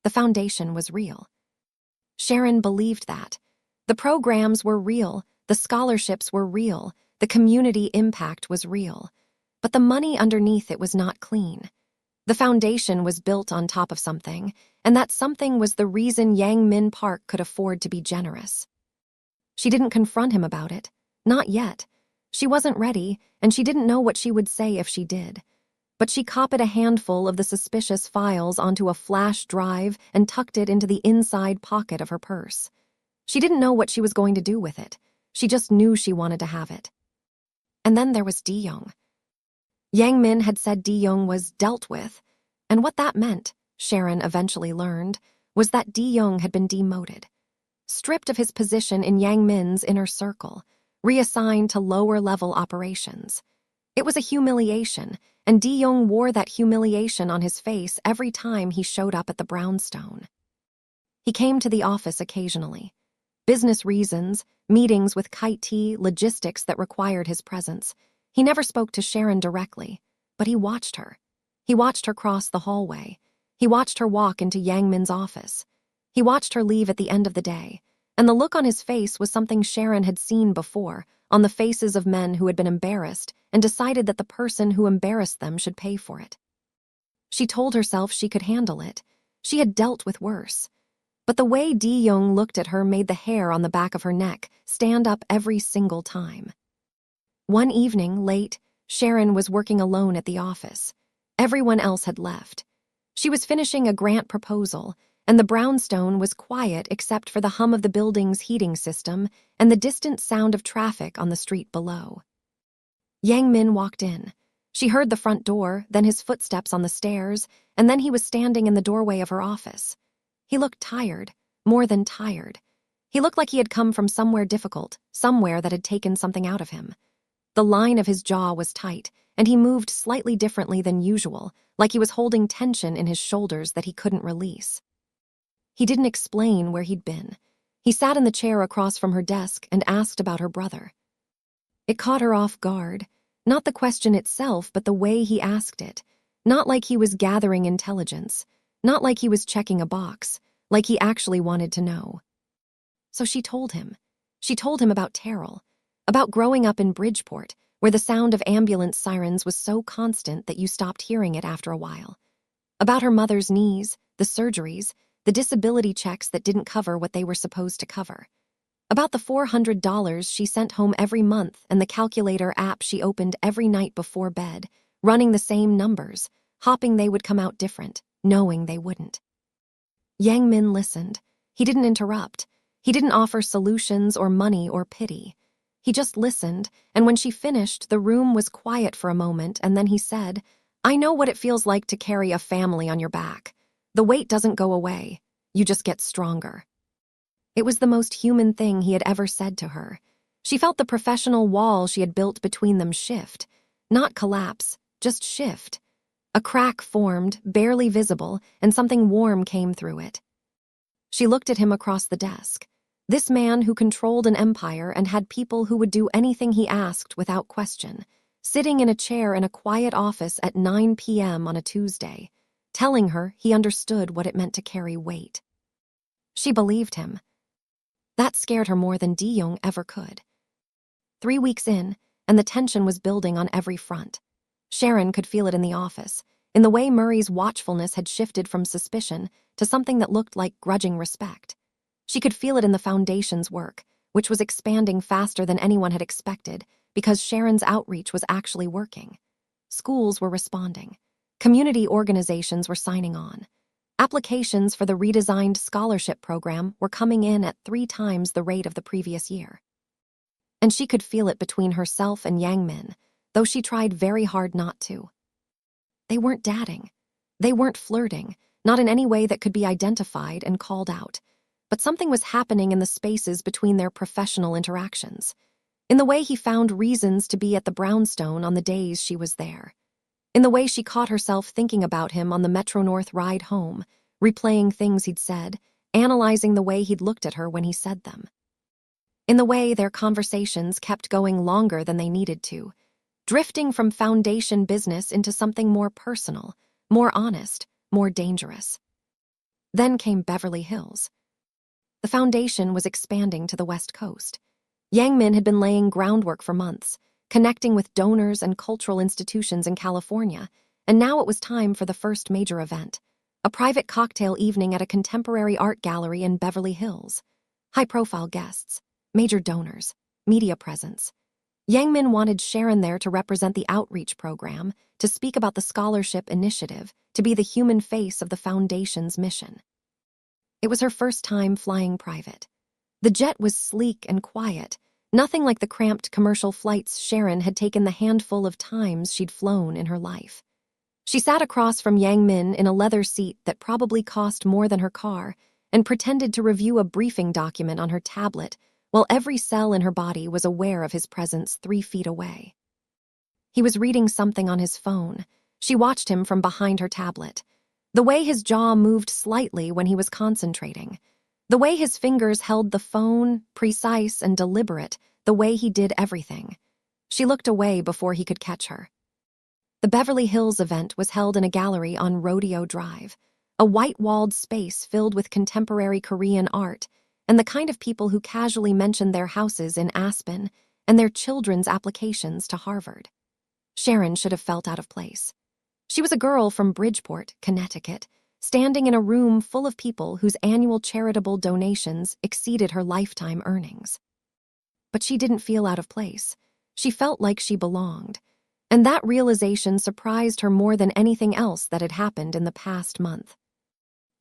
Speaker 1: The foundation was real. Sharon believed that. The programs were real, the scholarships were real, the community impact was real. But the money underneath it was not clean. The foundation was built on top of something, and that something was the reason Yang Min Park could afford to be generous. She didn't confront him about it. Not yet. She wasn't ready, and she didn't know what she would say if she did. But she copied a handful of the suspicious files onto a flash drive and tucked it into the inside pocket of her purse. She didn't know what she was going to do with it. She just knew she wanted to have it. And then there was De-young. Yang Min had said De-young was dealt with, and what that meant, Sharon eventually learned, was that De-young had been demoted. Stripped of his position in Yang Min's inner circle, reassigned to lower-level operations. It was a humiliation, and De-young wore that humiliation on his face every time he showed up at the brownstone. He came to the office occasionally. Business reasons, meetings with Kite, logistics that required his presence. He never spoke to Sharon directly, but he watched her. He watched her cross the hallway. He watched her walk into Yang Min's office. He watched her leave at the end of the day, and the look on his face was something Sharon had seen before, on the faces of men who had been embarrassed and decided that the person who embarrassed them should pay for it. She told herself she could handle it. She had dealt with worse. But the way De-young looked at her made the hair on the back of her neck stand up every single time. One evening, late, Sharon was working alone at the office. Everyone else had left. She was finishing a grant proposal, and the brownstone was quiet except for the hum of the building's heating system and the distant sound of traffic on the street below. Yang Min walked in. She heard the front door, then his footsteps on the stairs, and then he was standing in the doorway of her office. He looked tired, more than tired. He looked like he had come from somewhere difficult, somewhere that had taken something out of him. The line of his jaw was tight, and he moved slightly differently than usual, like he was holding tension in his shoulders that he couldn't release. He didn't explain where he'd been. He sat in the chair across from her desk and asked about her brother. It caught her off guard, not the question itself, but the way he asked it. Not like he was gathering intelligence, not like he was checking a box, like he actually wanted to know. So she told him. She told him about Terrell, about growing up in Bridgeport, where the sound of ambulance sirens was so constant that you stopped hearing it after a while. About her mother's knees, the surgeries, the disability checks that didn't cover what they were supposed to cover. About the $400 she sent home every month and the calculator app she opened every night before bed, running the same numbers, hoping they would come out different, knowing they wouldn't. Yang Min listened. He didn't interrupt. He didn't offer solutions or money or pity. He just listened, and when she finished, the room was quiet for a moment, and then he said, "I know what it feels like to carry a family on your back. The weight doesn't go away. You just get stronger." It was the most human thing he had ever said to her. She felt the professional wall she had built between them shift. Not collapse, just shift. A crack formed, barely visible, and something warm came through it. She looked at him across the desk. This man who controlled an empire and had people who would do anything he asked without question, sitting in a chair in a quiet office at 9 p.m. on a Tuesday, telling her he understood what it meant to carry weight. She believed him. That scared her more than Di-young ever could. 3 weeks in, and the tension was building on every front. Sharon could feel it in the office, in the way Murray's watchfulness had shifted from suspicion to something that looked like grudging respect. She could feel it in the Foundation's work, which was expanding faster than anyone had expected because Sharon's outreach was actually working. Schools were responding. Community organizations were signing on. Applications for the redesigned scholarship program were coming in at 3 times the rate of the previous year. And she could feel it between herself and Yang Min, though she tried very hard not to. They weren't dating. They weren't flirting, not in any way that could be identified and called out. But something was happening in the spaces between their professional interactions. In the way he found reasons to be at the brownstone on the days she was there. In the way she caught herself thinking about him on the Metro North ride home, replaying things he'd said, analyzing the way he'd looked at her when he said them. In the way their conversations kept going longer than they needed to, drifting from Foundation business into something more personal, more honest, more dangerous. Then came Beverly Hills. The Foundation was expanding to the West Coast. Yang Min had been laying groundwork for months, connecting with donors and cultural institutions in California, and now it was time for the first major event, a private cocktail evening at a contemporary art gallery in Beverly Hills. High-profile guests, major donors, media presence. Yang Min wanted Sharon there to represent the outreach program, to speak about the scholarship initiative, to be the human face of the Foundation's mission. It was her first time flying private. The jet was sleek and quiet, nothing like the cramped commercial flights Sharon had taken the handful of times she'd flown in her life. She sat across from Yang Min in a leather seat that probably cost more than her car and pretended to review a briefing document on her tablet while every cell in her body was aware of his presence 3 feet away. He was reading something on his phone. She watched him from behind her tablet. The way his jaw moved slightly when he was concentrating. The way his fingers held the phone, precise and deliberate, the way he did everything. She looked away before he could catch her. The Beverly Hills event was held in a gallery on Rodeo Drive, a white-walled space filled with contemporary Korean art, and the kind of people who casually mentioned their houses in Aspen and their children's applications to Harvard. Sharon should have felt out of place. She was a girl from Bridgeport, Connecticut, standing in a room full of people whose annual charitable donations exceeded her lifetime earnings. But she didn't feel out of place. She felt like she belonged, and that realization surprised her more than anything else that had happened in the past month.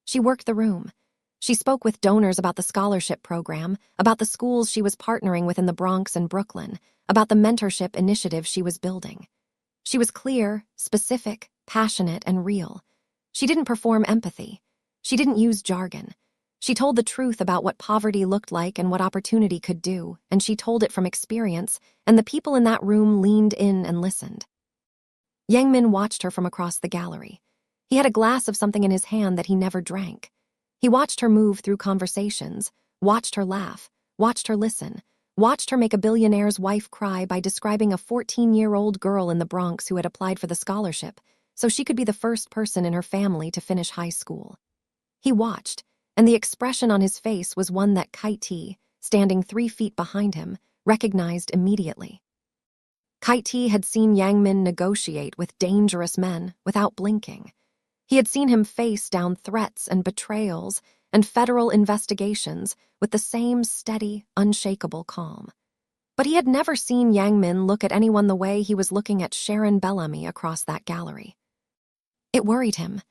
Speaker 1: She worked the room. She spoke with donors about the scholarship program, about the schools she was partnering with in the Bronx and Brooklyn, about the mentorship initiative she was building. She was clear, specific, passionate, and real. She didn't perform empathy. She didn't use jargon. She told the truth about what poverty looked like and what opportunity could do, and she told it from experience, and the people in that room leaned in and listened. Yang Min watched her from across the gallery. He had a glass of something in his hand that he never drank. He watched her move through conversations, watched her laugh, watched her listen, watched her make a billionaire's wife cry by describing a 14-year-old girl in the Bronx who had applied for the scholarship, so she could be the first person in her family to finish high school. He watched, and the expression on his face was one that Kai-T, standing 3 feet behind him, recognized immediately. Kai-T had seen Yang Min negotiate with dangerous men without blinking. He had seen him face down threats and betrayals and federal investigations with the same steady, unshakable calm. But he had never seen Yang Min look at anyone the way he was looking at Sharon Bellamy across that gallery. It worried him.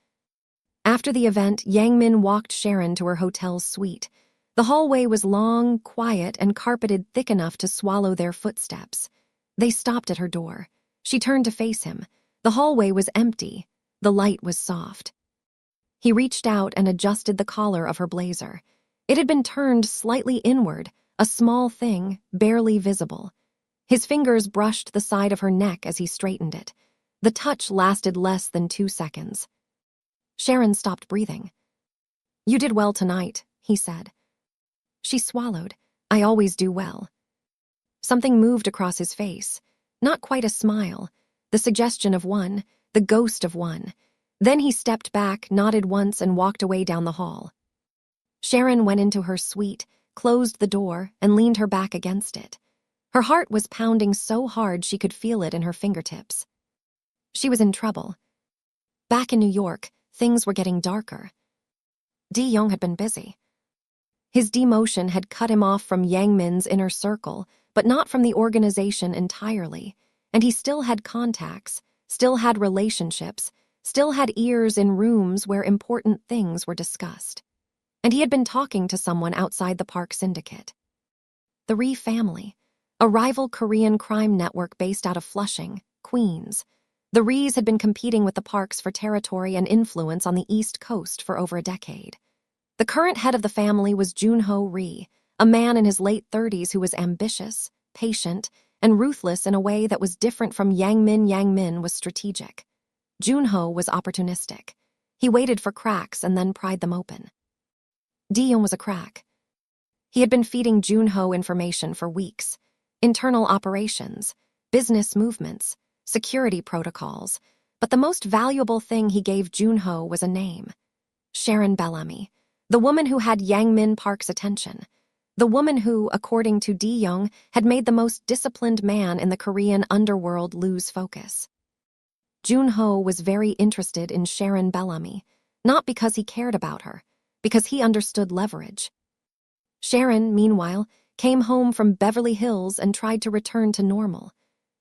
Speaker 1: After the event, Yang Min walked Sharon to her hotel's suite. The hallway was long, quiet, and carpeted thick enough to swallow their footsteps. They stopped at her door. She turned to face him. The hallway was empty. The light was soft. He reached out and adjusted the collar of her blazer. It had been turned slightly inward, a small thing, barely visible. His fingers brushed the side of her neck as he straightened it. The touch lasted less than 2 seconds. Sharon stopped breathing. "You did well tonight," he said. She swallowed. "I always do well." Something moved across his face. Not quite a smile. The suggestion of one, the ghost of one. Then he stepped back, nodded once, and walked away down the hall. Sharon went into her suite, closed the door, and leaned her back against it. Her heart was pounding so hard she could feel it in her fingertips. She was in trouble. Back in New York, things were getting darker. Di-Young had been busy. His demotion had cut him off from Yang Min's inner circle, but not from the organization entirely, and he still had contacts, still had relationships, still had ears in rooms where important things were discussed. And he had been talking to someone outside the Park Syndicate. The Rhee family, a rival Korean crime network based out of Flushing, Queens. The Rhees had been competing with the Parks for territory and influence on the East Coast for over a decade. The current head of the family was Junho Rhee, a man in his late 30s who was ambitious, patient, and ruthless in a way that was different from Yang Min. Yang Min was strategic. Junho was opportunistic. He waited for cracks and then pried them open. Di-Young was a crack. He had been feeding Junho information for weeks. Internal operations, business movements, security protocols, but the most valuable thing he gave Junho was a name. Sharon Bellamy, the woman who had Yang Min Park's attention. The woman who, according to Di-Young, had made the most disciplined man in the Korean underworld lose focus. Junho was very interested in Sharon Bellamy, not because he cared about her, because he understood leverage. Sharon, meanwhile, came home from Beverly Hills and tried to return to normal.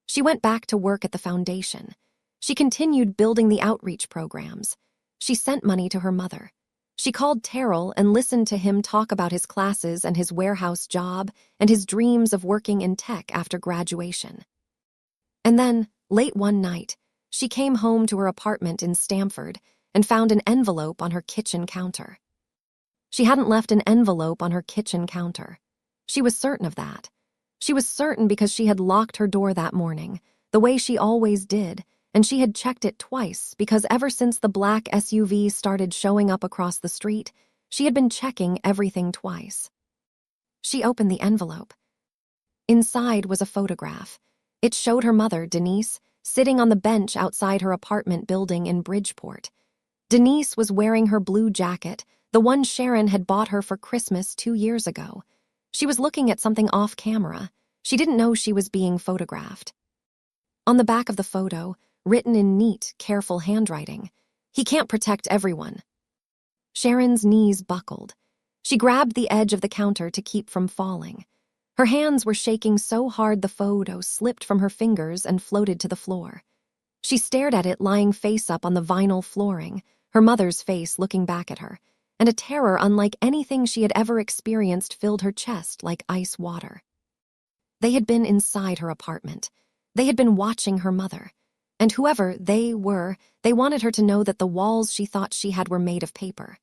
Speaker 1: She went back to work at the foundation. She continued building the outreach programs. She sent money to her mother. She called Terrell and listened to him talk about his classes and his warehouse job and his dreams of working in tech after graduation. And then, late one night, she came home to her apartment in Stamford and found an envelope on her kitchen counter. She hadn't left an envelope on her kitchen counter. She was certain of that. She was certain because she had locked her door that morning, the way she always did, and she had checked it twice because ever since the black SUV started showing up across the street, she had been checking everything twice. She opened the envelope. Inside was a photograph. It showed her mother, Denise, sitting on the bench outside her apartment building in Bridgeport. Denise was wearing her blue jacket, the one Sharon had bought her for Christmas 2 years ago. She was looking at something off camera. She didn't know she was being photographed. On the back of the photo, written in neat, careful handwriting, "He can't protect everyone." Sharon's knees buckled. She grabbed the edge of the counter to keep from falling. Her hands were shaking so hard the photo slipped from her fingers and floated to the floor. She stared at it lying face up on the vinyl flooring, her mother's face looking back at her, and a terror unlike anything she had ever experienced filled her chest like ice water. They had been inside her apartment. They had been watching her mother. And whoever they were, they wanted her to know that the walls she thought she had were made of paper.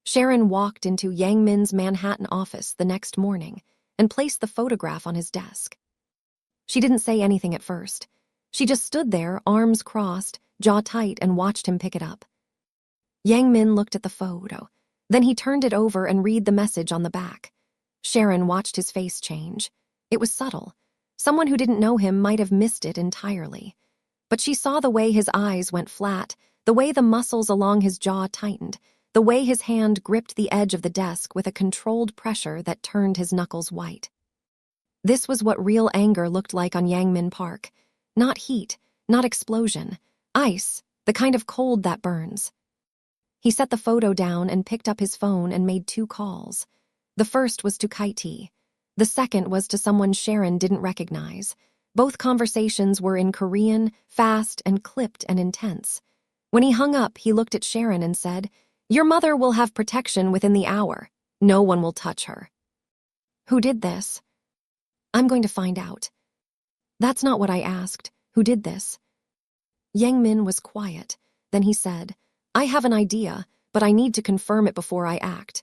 Speaker 1: Sharon walked into Yang Min's Manhattan office the next morning and placed the photograph on his desk. She didn't say anything at first. She just stood there, arms crossed, jaw tight, and watched him pick it up. Yang Min looked at the photo. Then he turned it over and read the message on the back. Sharon watched his face change. It was subtle. Someone who didn't know him might have missed it entirely. But she saw the way his eyes went flat, the way the muscles along his jaw tightened, the way his hand gripped the edge of the desk with a controlled pressure that turned his knuckles white. This was what real anger looked like on Yangmin Park. Not heat, not explosion. Ice, the kind of cold that burns. He set the photo down and picked up his phone and made 2 calls. The first was to Kaiti. The second was to someone Sharon didn't recognize. Both conversations were in Korean, fast and clipped and intense. When he hung up, he looked at Sharon and said, "Your mother will have protection within the hour. No one will touch her." "Who did this?" "I'm going to find out." "That's not what I asked. Who did this?" Yangmin was quiet. Then he said, "I have an idea, but I need to confirm it before I act."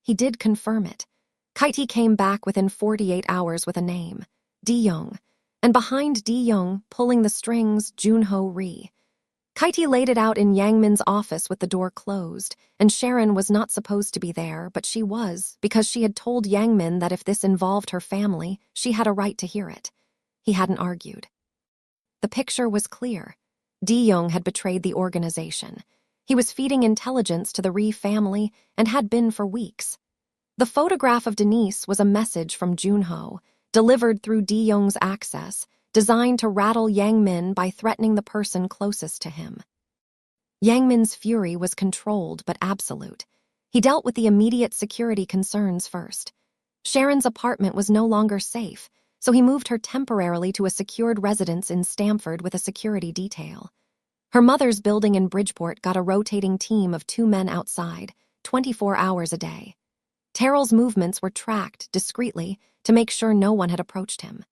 Speaker 1: He did confirm it. Kaiti came back within 48 hours with a name, De-young, and behind De-young, pulling the strings, Junho Ri. Kaiti laid it out in Yangmin's office with the door closed, and Sharon was not supposed to be there, but she was, because she had told Yangmin that if this involved her family, she had a right to hear it. He hadn't argued. The picture was clear. De-young had betrayed the organization. He was feeding intelligence to the Ri family and had been for weeks. The photograph of Denise was a message from Junho, delivered through De-young's access, designed to rattle Yangmin by threatening the person closest to him. Yangmin's fury was controlled but absolute. He dealt with the immediate security concerns first. Sharon's apartment was no longer safe, so he moved her temporarily to a secured residence in Stamford with a security detail. Her mother's building in Bridgeport got a rotating team of 2 men outside, 24 hours a day. Terrell's movements were tracked discreetly to make sure no one had approached him.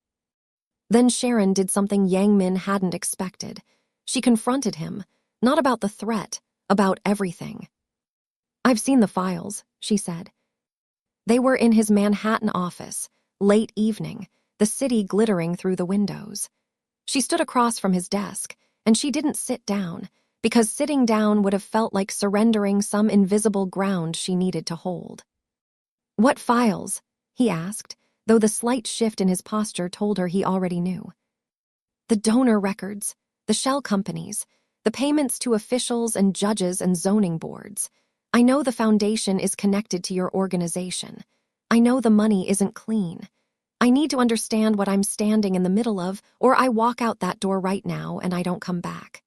Speaker 1: Then Sharon did something Yangmin hadn't expected. She confronted him, not about the threat, about everything. "I've seen the files," she said. They were in his Manhattan office, late evening, the city glittering through the windows. She stood across from his desk, and she didn't sit down, because sitting down would have felt like surrendering some invisible ground she needed to hold. "What files?" he asked, though the slight shift in his posture told her he already knew. "The donor records, the shell companies, the payments to officials and judges and zoning boards. I know the foundation is connected to your organization. I know the money isn't clean. I need to understand what I'm standing in the middle of, or I walk out that door right now and I don't come back."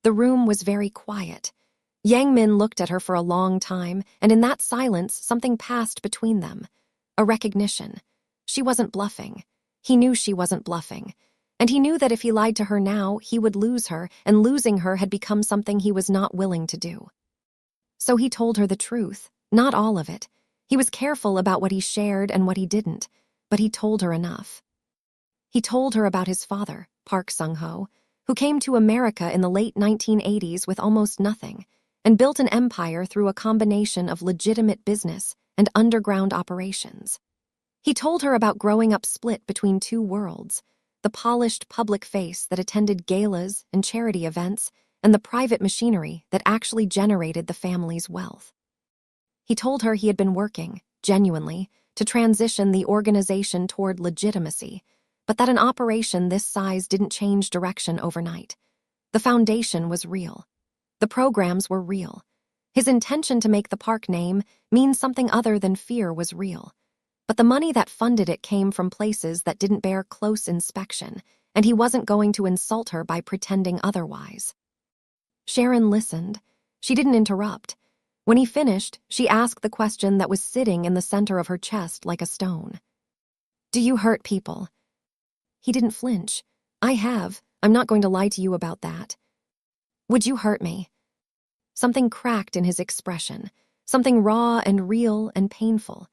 Speaker 1: The room was very quiet. Yangmin looked at her for a long time, and in that silence, something passed between them. A recognition. She wasn't bluffing. He knew she wasn't bluffing. And he knew that if he lied to her now, he would lose her, and losing her had become something he was not willing to do. So he told her the truth, not all of it. He was careful about what he shared and what he didn't, but he told her enough. He told her about his father, Park Sung-ho, who came to America in the late 1980s with almost nothing, and built an empire through a combination of legitimate business and underground operations. He told her about growing up split between 2 worlds, the polished public face that attended galas and charity events, and the private machinery that actually generated the family's wealth. He told her he had been working, genuinely, to transition the organization toward legitimacy, but that an operation this size didn't change direction overnight. The foundation was real. The programs were real. His intention to make the park name mean something other than fear was real. But the money that funded it came from places that didn't bear close inspection, and he wasn't going to insult her by pretending otherwise. Sharon listened. She didn't interrupt. When he finished, she asked the question that was sitting in the center of her chest like a stone. "Do you hurt people?" He didn't flinch. "I have. I'm not going to lie to you about that." "Would you hurt me?" Something cracked in his expression, something raw and real and painful.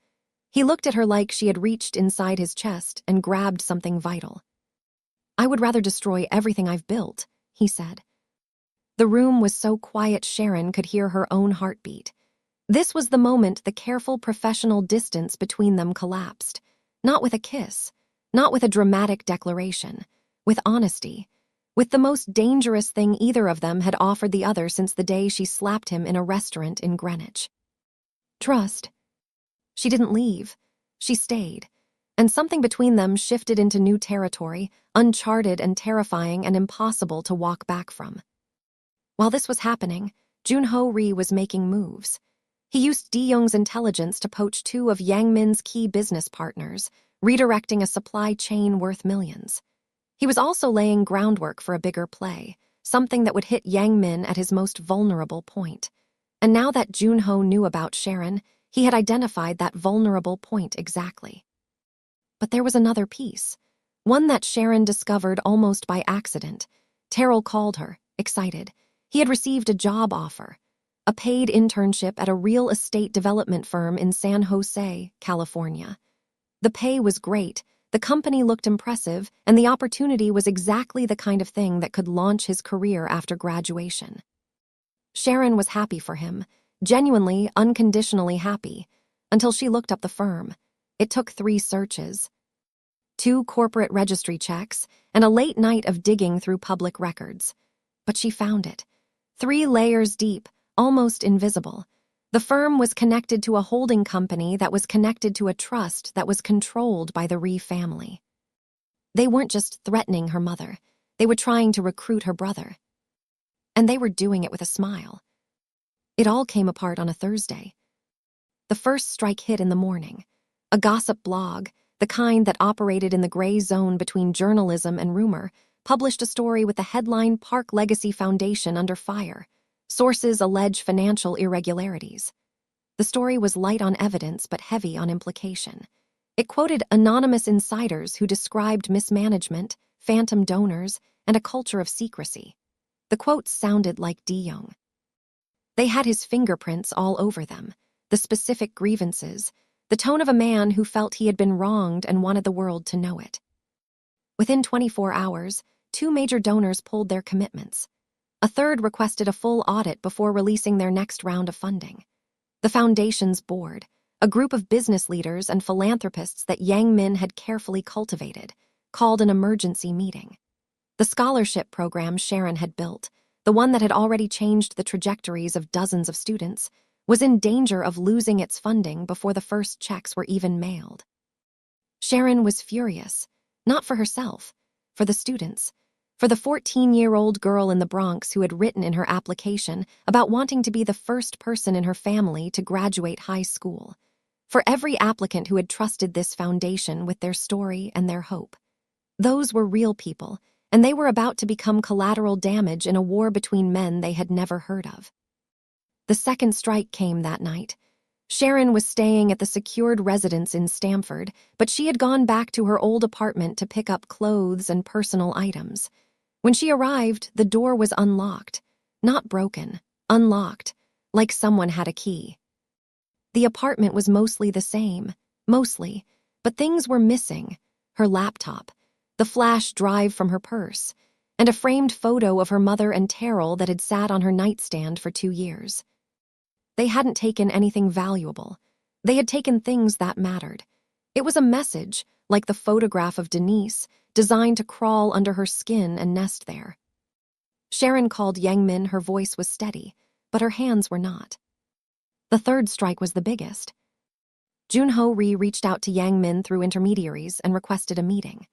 Speaker 1: He looked at her like she had reached inside his chest and grabbed something vital. "I would rather destroy everything I've built," he said. The room was so quiet Sharon could hear her own heartbeat. This was the moment the careful professional distance between them collapsed. Not with a kiss, not with a dramatic declaration, with honesty, with the most dangerous thing either of them had offered the other since the day she slapped him in a restaurant in Greenwich. Trust. She didn't leave. She stayed. and something between them shifted into new territory, uncharted and terrifying and impossible to walk back from. While this was happening, Junho Ri was making moves. He used Young's intelligence to poach two of Yang Min's key business partners, redirecting a supply chain worth millions. He was also laying groundwork for a bigger play, something that would hit Yang Min at his most vulnerable point. And now that Junho knew about Sharon, he had identified that vulnerable point exactly. But there was another piece, one that Sharon discovered almost by accident. Terrell called her, excited. He had received a job offer, a paid internship at a real estate development firm in San Jose, California. The pay was great, the company looked impressive, and the opportunity was exactly the kind of thing that could launch his career after graduation. Sharon was happy for him, genuinely, unconditionally happy, until she looked up the firm. It took 3 searches, 2 corporate registry checks, and a late night of digging through public records. But she found it. 3 layers deep, almost invisible. The firm was connected to a holding company that was connected to a trust that was controlled by the Ri family. They weren't just threatening her mother. They were trying to recruit her brother. And they were doing it with a smile. It all came apart on a Thursday. The first strike hit in the morning. A gossip blog, the kind that operated in the gray zone between journalism and rumor, published a story with the headline "Park Legacy Foundation Under Fire. Sources allege financial irregularities." The story was light on evidence but heavy on implication. It quoted anonymous insiders who described mismanagement, phantom donors, and a culture of secrecy. The quotes sounded like Young. They had his fingerprints all over them, the specific grievances, the tone of a man who felt he had been wronged and wanted the world to know it. Within 24 hours, 2 major donors pulled their commitments. A third requested a full audit before releasing their next round of funding. The foundation's board, a group of business leaders and philanthropists that Yang Min had carefully cultivated, called an emergency meeting. The scholarship program Sharon had built, the one that had already changed the trajectories of dozens of students, was in danger of losing its funding before the first checks were even mailed. Sharon was furious, not for herself, for the students, for the 14-year-old girl in the Bronx who had written in her application about wanting to be the first person in her family to graduate high school, for every applicant who had trusted this foundation with their story and their hope. Those were real people, and they were about to become collateral damage in a war between men they had never heard of. The second strike came that night. Sharon was staying at the secured residence in Stamford, but she had gone back to her old apartment to pick up clothes and personal items. When she arrived, the door was unlocked. Not broken, unlocked, like someone had a key. The apartment was mostly the same, but things were missing. Her laptop, the flash drive from her purse, and a framed photo of her mother and Terrell that had sat on her nightstand for 2 years. They hadn't taken anything valuable. They had taken things that mattered. It was a message, like the photograph of Denise, designed to crawl under her skin and nest there. Sharon called Yang Min. Her voice was steady, but her hands were not. The third strike was the biggest. Junho Ri reached out to Yang Min through intermediaries and requested a meeting.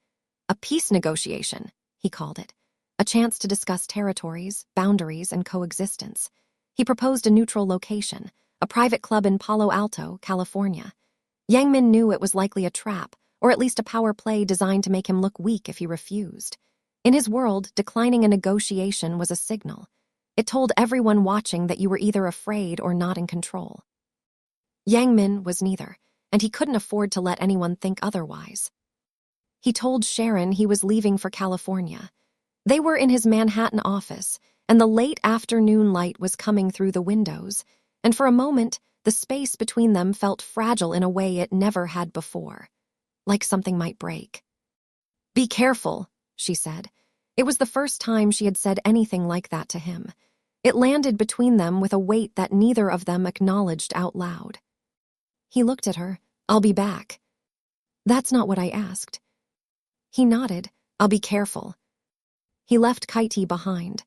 Speaker 1: A peace negotiation, he called it. A chance to discuss territories, boundaries, and coexistence. He proposed a neutral location, a private club in Palo Alto, California. Yang Min knew it was likely a trap, or at least a power play designed to make him look weak if he refused. In his world, declining a negotiation was a signal. It told everyone watching that you were either afraid or not in control. Yang Min was neither, and he couldn't afford to let anyone think otherwise. He told Sharon he was leaving for California. They were in his Manhattan office, and the late afternoon light was coming through the windows, and for a moment, the space between them felt fragile in a way it never had before, like something might break. "Be careful," she said. It was the first time she had said anything like that to him. It landed between them with a weight that neither of them acknowledged out loud. He looked at her. "I'll be back." "That's not what I asked." He nodded. "I'll be careful." He left Kaiti behind.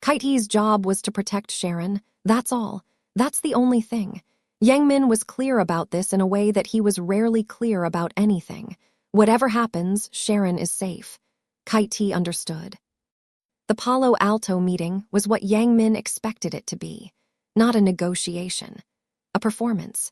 Speaker 1: Kaiti's job was to protect Sharon. That's all. That's the only thing. Yang Min was clear about this in a way that he was rarely clear about anything. Whatever happens, Sharon is safe. Kite understood. The Palo Alto meeting was what Yang Min expected it to be, not a negotiation, a performance.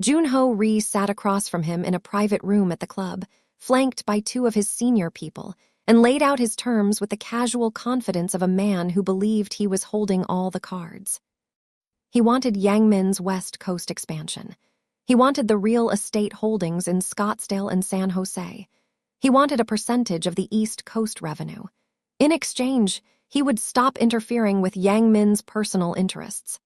Speaker 1: Junho Ri sat across from him in a private room at the club, flanked by two of his senior people, and laid out his terms with the casual confidence of a man who believed he was holding all the cards. He wanted Yang Min's West Coast expansion. He wanted the real estate holdings in Scottsdale and San Jose. He wanted a percentage of the East Coast revenue. In exchange, he would stop interfering with Yang Min's personal interests.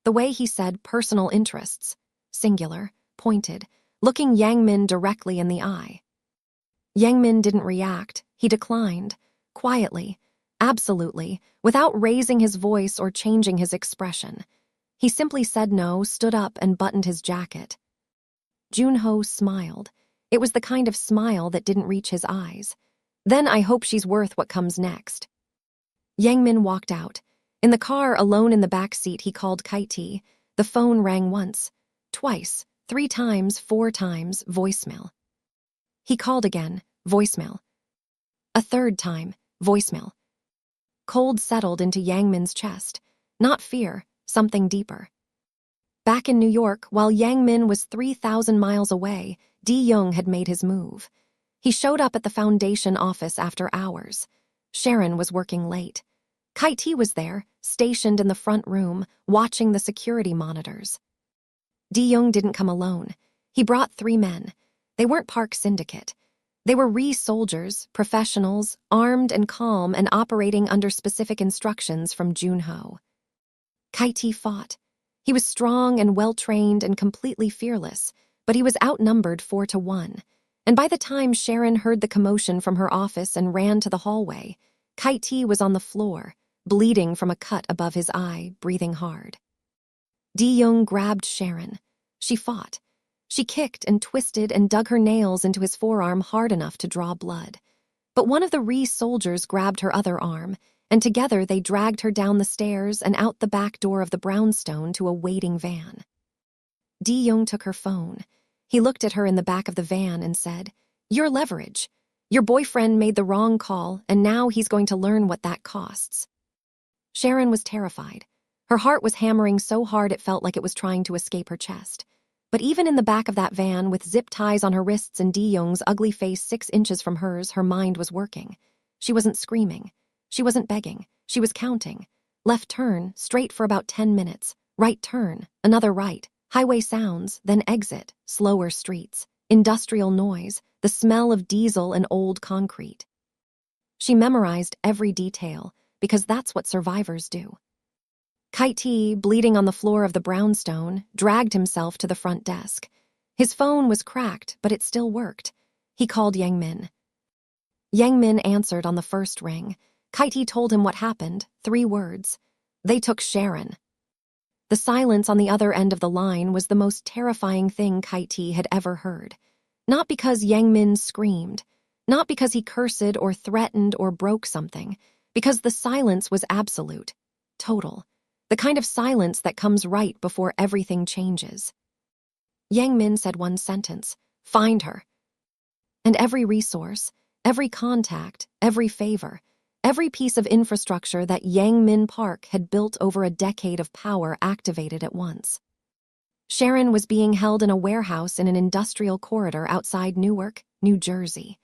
Speaker 1: The way he said personal interests, singular, pointed, looking Yang Min directly in the eye. Yang Min didn't react. He declined, quietly, absolutely, without raising his voice or changing his expression. He simply said no, stood up, and buttoned his jacket. Junho smiled. It was the kind of smile that didn't reach his eyes. Then I hope she's worth what comes next. Yang Min walked out. In the car, alone in the back seat, he called Kite. The phone rang once, twice, 3 times, 4 times, voicemail. He called again, voicemail. A 3rd time, voicemail. Cold settled into Yang Min's chest. Not fear, something deeper. Back in New York, while Yang Min was 3,000 miles away, Di-young had made his move. He showed up at the foundation office after hours. Sharon was working late. Kite was there, stationed in the front room, watching the security monitors. Di-young didn't come alone. He brought 3 men. They weren't Park Syndicate. They were soldiers, professionals, armed and calm and operating under specific instructions from Junho. Kite fought. He was strong and well-trained and completely fearless, but he was outnumbered 4-1. And by the time Sharon heard the commotion from her office and ran to the hallway, Kite was on the floor, bleeding from a cut above his eye, breathing hard. Di-young grabbed Sharon. She fought. She kicked and twisted and dug her nails into his forearm hard enough to draw blood. But one of the soldiers grabbed her other arm, and together they dragged her down the stairs and out the back door of the brownstone to a waiting van. Di-young took her phone. He looked at her in the back of the van and said, "Your leverage. Your boyfriend made the wrong call, and now he's going to learn what that costs." Sharon was terrified. Her heart was hammering so hard it felt like it was trying to escape her chest. But even in the back of that van, with zip ties on her wrists and Di-young's ugly face 6 inches from hers, her mind was working. She wasn't screaming. She wasn't begging. She was counting. Left turn, straight for about 10 minutes. Right turn, another right. Highway sounds, then exit, slower streets. Industrial noise, the smell of diesel and old concrete. She memorized every detail, because that's what survivors do. Kite, bleeding on the floor of the brownstone, dragged himself to the front desk. His phone was cracked, but it still worked. He called Yang Min. Yang Min answered on the first ring. Kite told him what happened, 3 words. They took Sharon. The silence on the other end of the line was the most terrifying thing Kite had ever heard. Not because Yang Min screamed, not because he cursed or threatened or broke something, because the silence was absolute, total. The kind of silence that comes right before everything changes. Yang Min said one sentence, "Find her." And every resource, every contact, every favor, every piece of infrastructure that Yang Min Park had built over a decade of power activated at once. Sharon was being held in a warehouse in an industrial corridor outside Newark, New Jersey.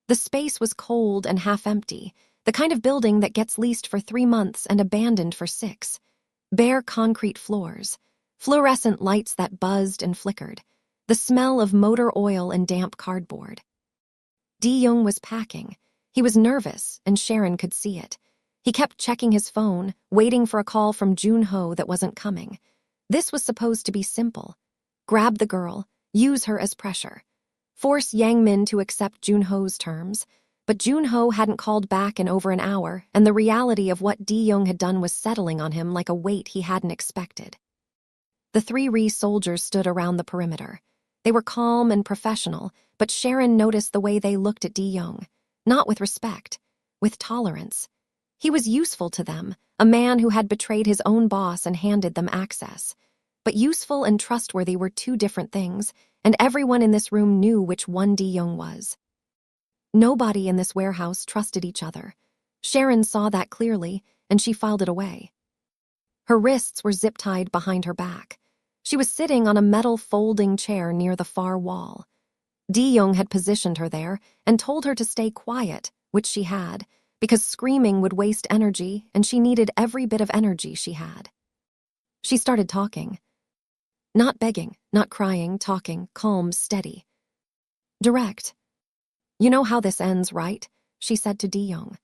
Speaker 1: The space was cold and half-empty, the kind of building that gets leased for 3 months and abandoned for 6. Bare concrete floors, fluorescent lights that buzzed and flickered, the smell of motor oil and damp cardboard. Di-young was packing. He was nervous, and Sharon could see it. He kept checking his phone, waiting for a call from Junho that wasn't coming. This was supposed to be simple. Grab the girl, use her as pressure. Force Yang Min to accept Junho's terms. But Junho hadn't called back in over an hour, and the reality of what Di-young had done was settling on him like a weight he hadn't expected. The 3 soldiers stood around the perimeter. They were calm and professional, but Sharon noticed the way they looked at Di-young. Not with respect, with tolerance. He was useful to them, a man who had betrayed his own boss and handed them access. But useful and trustworthy were two different things, and everyone in this room knew which one De-young was. Nobody in this warehouse trusted each other. Sharon saw that clearly, and she filed it away. Her wrists were zip-tied behind her back. She was sitting on a metal folding chair near the far wall. De-young had positioned her there and told her to stay quiet, which she had, because screaming would waste energy and she needed every bit of energy she had. She started talking. Not begging, not crying, talking, calm, steady. Direct. "You know how this ends, right?" she said to De-young.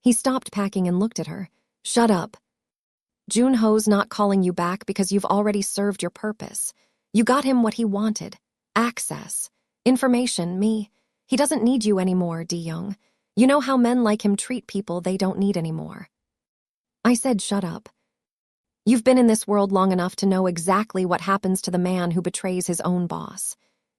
Speaker 1: He stopped packing and looked at her. "Shut up. Junho's not calling you back because you've already served your purpose. You got him what he wanted. Access. Information, me. He doesn't need you anymore, De-young. You know how men like him treat people they don't need anymore." I said shut up. "You've been in this world long enough to know exactly what happens to the man who betrays his own boss.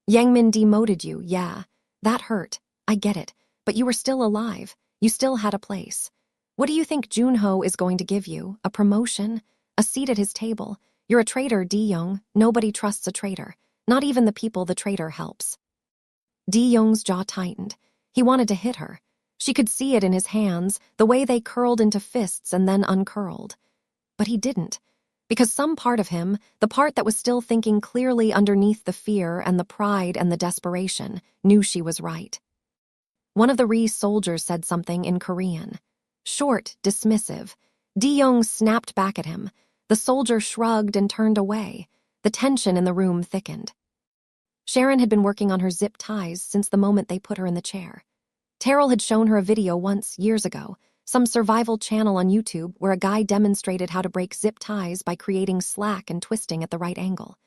Speaker 1: Yangmin demoted you, yeah. That hurt. I get it. But you were still alive. You still had a place. What do you think Junho is going to give you? A promotion? A seat at his table? You're a traitor, De-young. Nobody trusts a traitor. Not even the people the traitor helps." De-young's jaw tightened. He wanted to hit her. She could see it in his hands, the way they curled into fists and then uncurled. But he didn't, because some part of him, the part that was still thinking clearly underneath the fear and the pride and the desperation, knew she was right. One of the Ree soldiers said something in Korean. Short, dismissive. De-young snapped back at him. The soldier shrugged and turned away. The tension in the room thickened. Sharon had been working on her zip ties since the moment they put her in the chair. Terrell had shown her a video once, years ago, some survival channel on YouTube where a guy demonstrated how to break zip ties by creating slack and twisting at the right angle.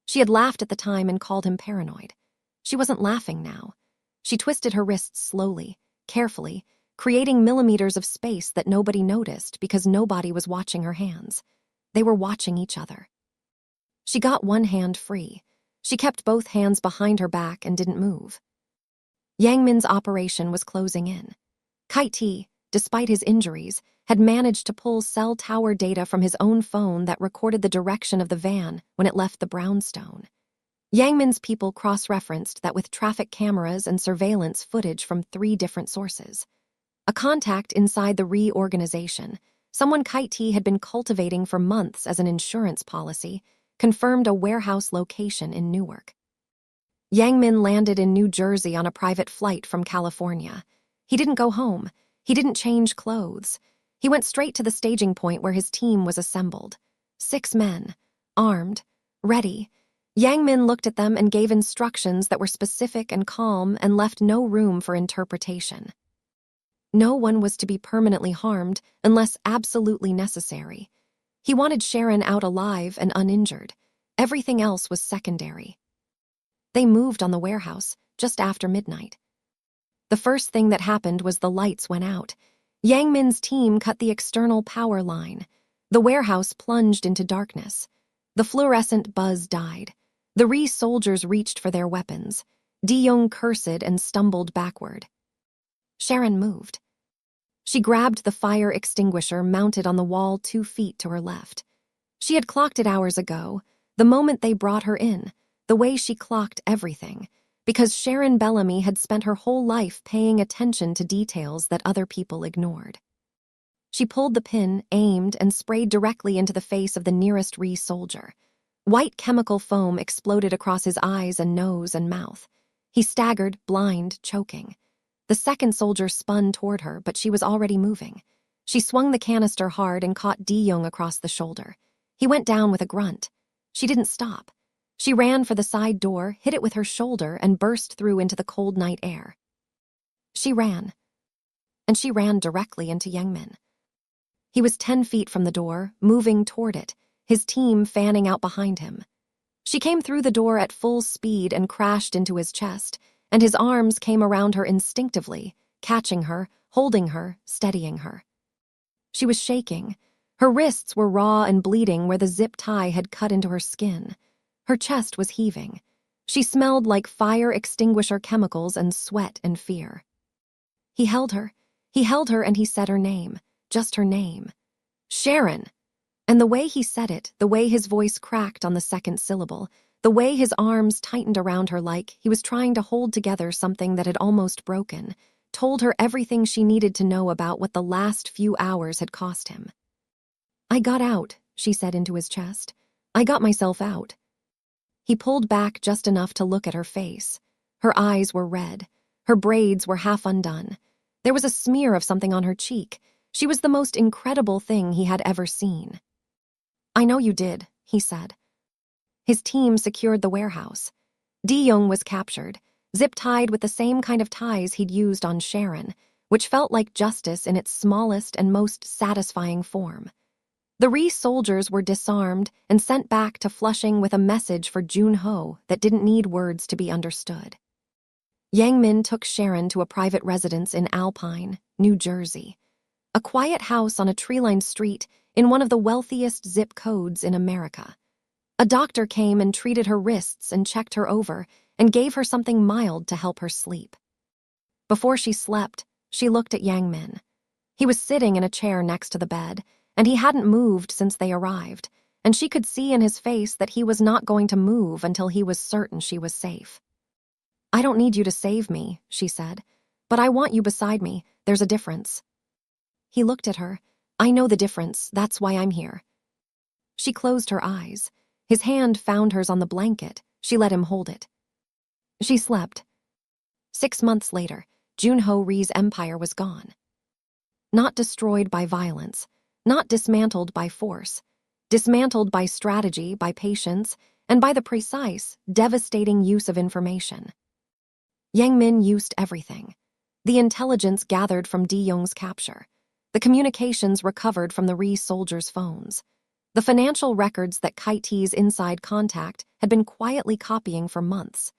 Speaker 1: She had laughed at the time and called him paranoid. She wasn't laughing now. She twisted her wrists slowly, carefully, creating millimeters of space that nobody noticed because nobody was watching her hands. They were watching each other. She got one hand free. She kept both hands behind her back and didn't move. Yangmin's operation was closing in. Kite, despite his injuries, had managed to pull cell tower data from his own phone that recorded the direction of the van when it left the brownstone. Yangmin's people cross-referenced that with traffic cameras and surveillance footage from 3 different sources. A contact inside the Ree organization, someone Kite had been cultivating for months as an insurance policy, confirmed a warehouse location in Newark. Yangmin landed in New Jersey on a private flight from California. He didn't go home. He didn't change clothes. He went straight to the staging point where his team was assembled. 6 men, armed, ready. Yangmin looked at them and gave instructions that were specific and calm and left no room for interpretation. No one was to be permanently harmed unless absolutely necessary. He wanted Sharon out alive and uninjured. Everything else was secondary. They moved on the warehouse just after midnight. The first thing that happened was the lights went out. Yangmin's team cut the external power line. The warehouse plunged into darkness. The fluorescent buzz died. The Ree soldiers reached for their weapons. De-young cursed and stumbled backward. Sharon moved. She grabbed the fire extinguisher mounted on the wall 2 feet to her left. She had clocked it hours ago, the moment they brought her in, the way she clocked everything, because Sharon Bellamy had spent her whole life paying attention to details that other people ignored. She pulled the pin, aimed, and sprayed directly into the face of the nearest Ree soldier. White chemical foam exploded across his eyes and nose and mouth. He staggered, blind, choking. The second soldier spun toward her, but she was already moving. She swung the canister hard and caught De-young across the shoulder. He went down with a grunt. She didn't stop. She ran for the side door, hit it with her shoulder, and burst through into the cold night air. She ran. And she ran directly into Yangmin. He was 10 feet from the door, moving toward it, his team fanning out behind him. She came through the door at full speed and crashed into his chest, and his arms came around her instinctively, catching her, holding her, steadying her. She was shaking. Her wrists were raw and bleeding where the zip tie had cut into her skin. Her chest was heaving. She smelled like fire extinguisher chemicals and sweat and fear. He held her, and he said her name, just her name. "Sharon!" And the way he said it, the way his voice cracked on the second syllable, the way his arms tightened around her like he was trying to hold together something that had almost broken, told her everything she needed to know about what the last few hours had cost him. "I got out," she said into his chest. "I got myself out." He pulled back just enough to look at her face. Her eyes were red. Her braids were half undone. There was a smear of something on her cheek. She was the most incredible thing he had ever seen. "I know you did," he said. His team secured the warehouse. De-Jong was captured, zip-tied with the same kind of ties he'd used on Sharon, which felt like justice in its smallest and most satisfying form. The Ree soldiers were disarmed and sent back to Flushing with a message for Jun-ho that didn't need words to be understood. Yang Min took Sharon to a private residence in Alpine, New Jersey, a quiet house on a tree-lined street in one of the wealthiest zip codes in America. A doctor came and treated her wrists and checked her over and gave her something mild to help her sleep. Before she slept, she looked at Yang Min. He was sitting in a chair next to the bed, and he hadn't moved since they arrived, and she could see in his face that he was not going to move until he was certain she was safe. "I don't need you to save me," she said, "but I want you beside me. There's a difference." He looked at her. "I know the difference. That's why I'm here." She closed her eyes. His hand found hers on the blanket. She let him hold it. She slept. 6 months later, Jun-ho Ree's empire was gone. Not destroyed by violence, not dismantled by force, dismantled by strategy, by patience, and by the precise, devastating use of information. Yang Min used everything. The intelligence gathered from De-Jong's capture, the communications recovered from the Ree soldiers' phones, the financial records that Kite-T's inside contact had been quietly copying for months.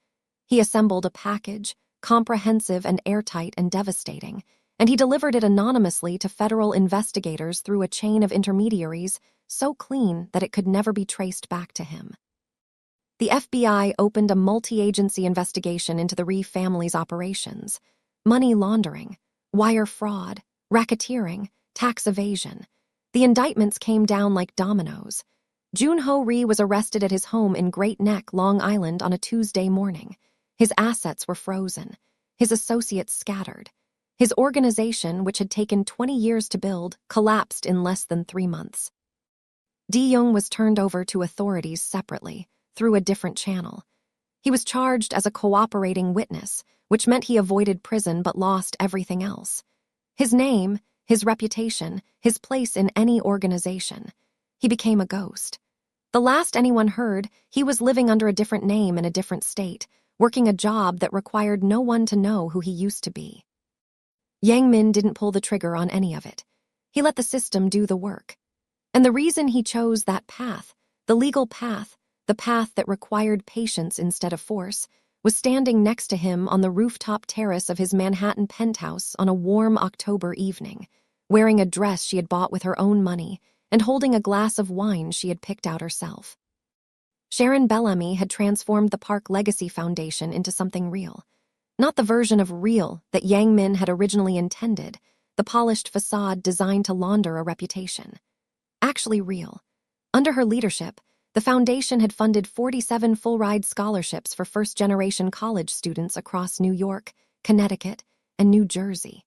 Speaker 1: He assembled a package, comprehensive and airtight and devastating, and he delivered it anonymously to federal investigators through a chain of intermediaries so clean that it could never be traced back to him. The FBI opened a multi-agency investigation into the Ree family's operations: money laundering, wire fraud, racketeering, tax evasion. The indictments came down like dominoes. Jun-ho Ree was arrested at his home in Great Neck, Long Island on a Tuesday morning. His assets were frozen, his associates scattered. His organization, which had taken 20 years to build, collapsed in less than 3 months. De-Jong was turned over to authorities separately, through a different channel. He was charged as a cooperating witness, which meant he avoided prison but lost everything else. His name, his reputation, his place in any organization. He became a ghost. The last anyone heard, he was living under a different name in a different state, working a job that required no one to know who he used to be. Yang Min didn't pull the trigger on any of it. He let the system do the work. And the reason he chose that path, the legal path, the path that required patience instead of force, was standing next to him on the rooftop terrace of his Manhattan penthouse on a warm October evening, wearing a dress she had bought with her own money and holding a glass of wine she had picked out herself. Sharon Bellamy had transformed the Park Legacy Foundation into something real. Not the version of real that Yang Min had originally intended, the polished facade designed to launder a reputation. Actually real. Under her leadership, the foundation had funded 47 full-ride scholarships for first-generation college students across New York, Connecticut, and New Jersey.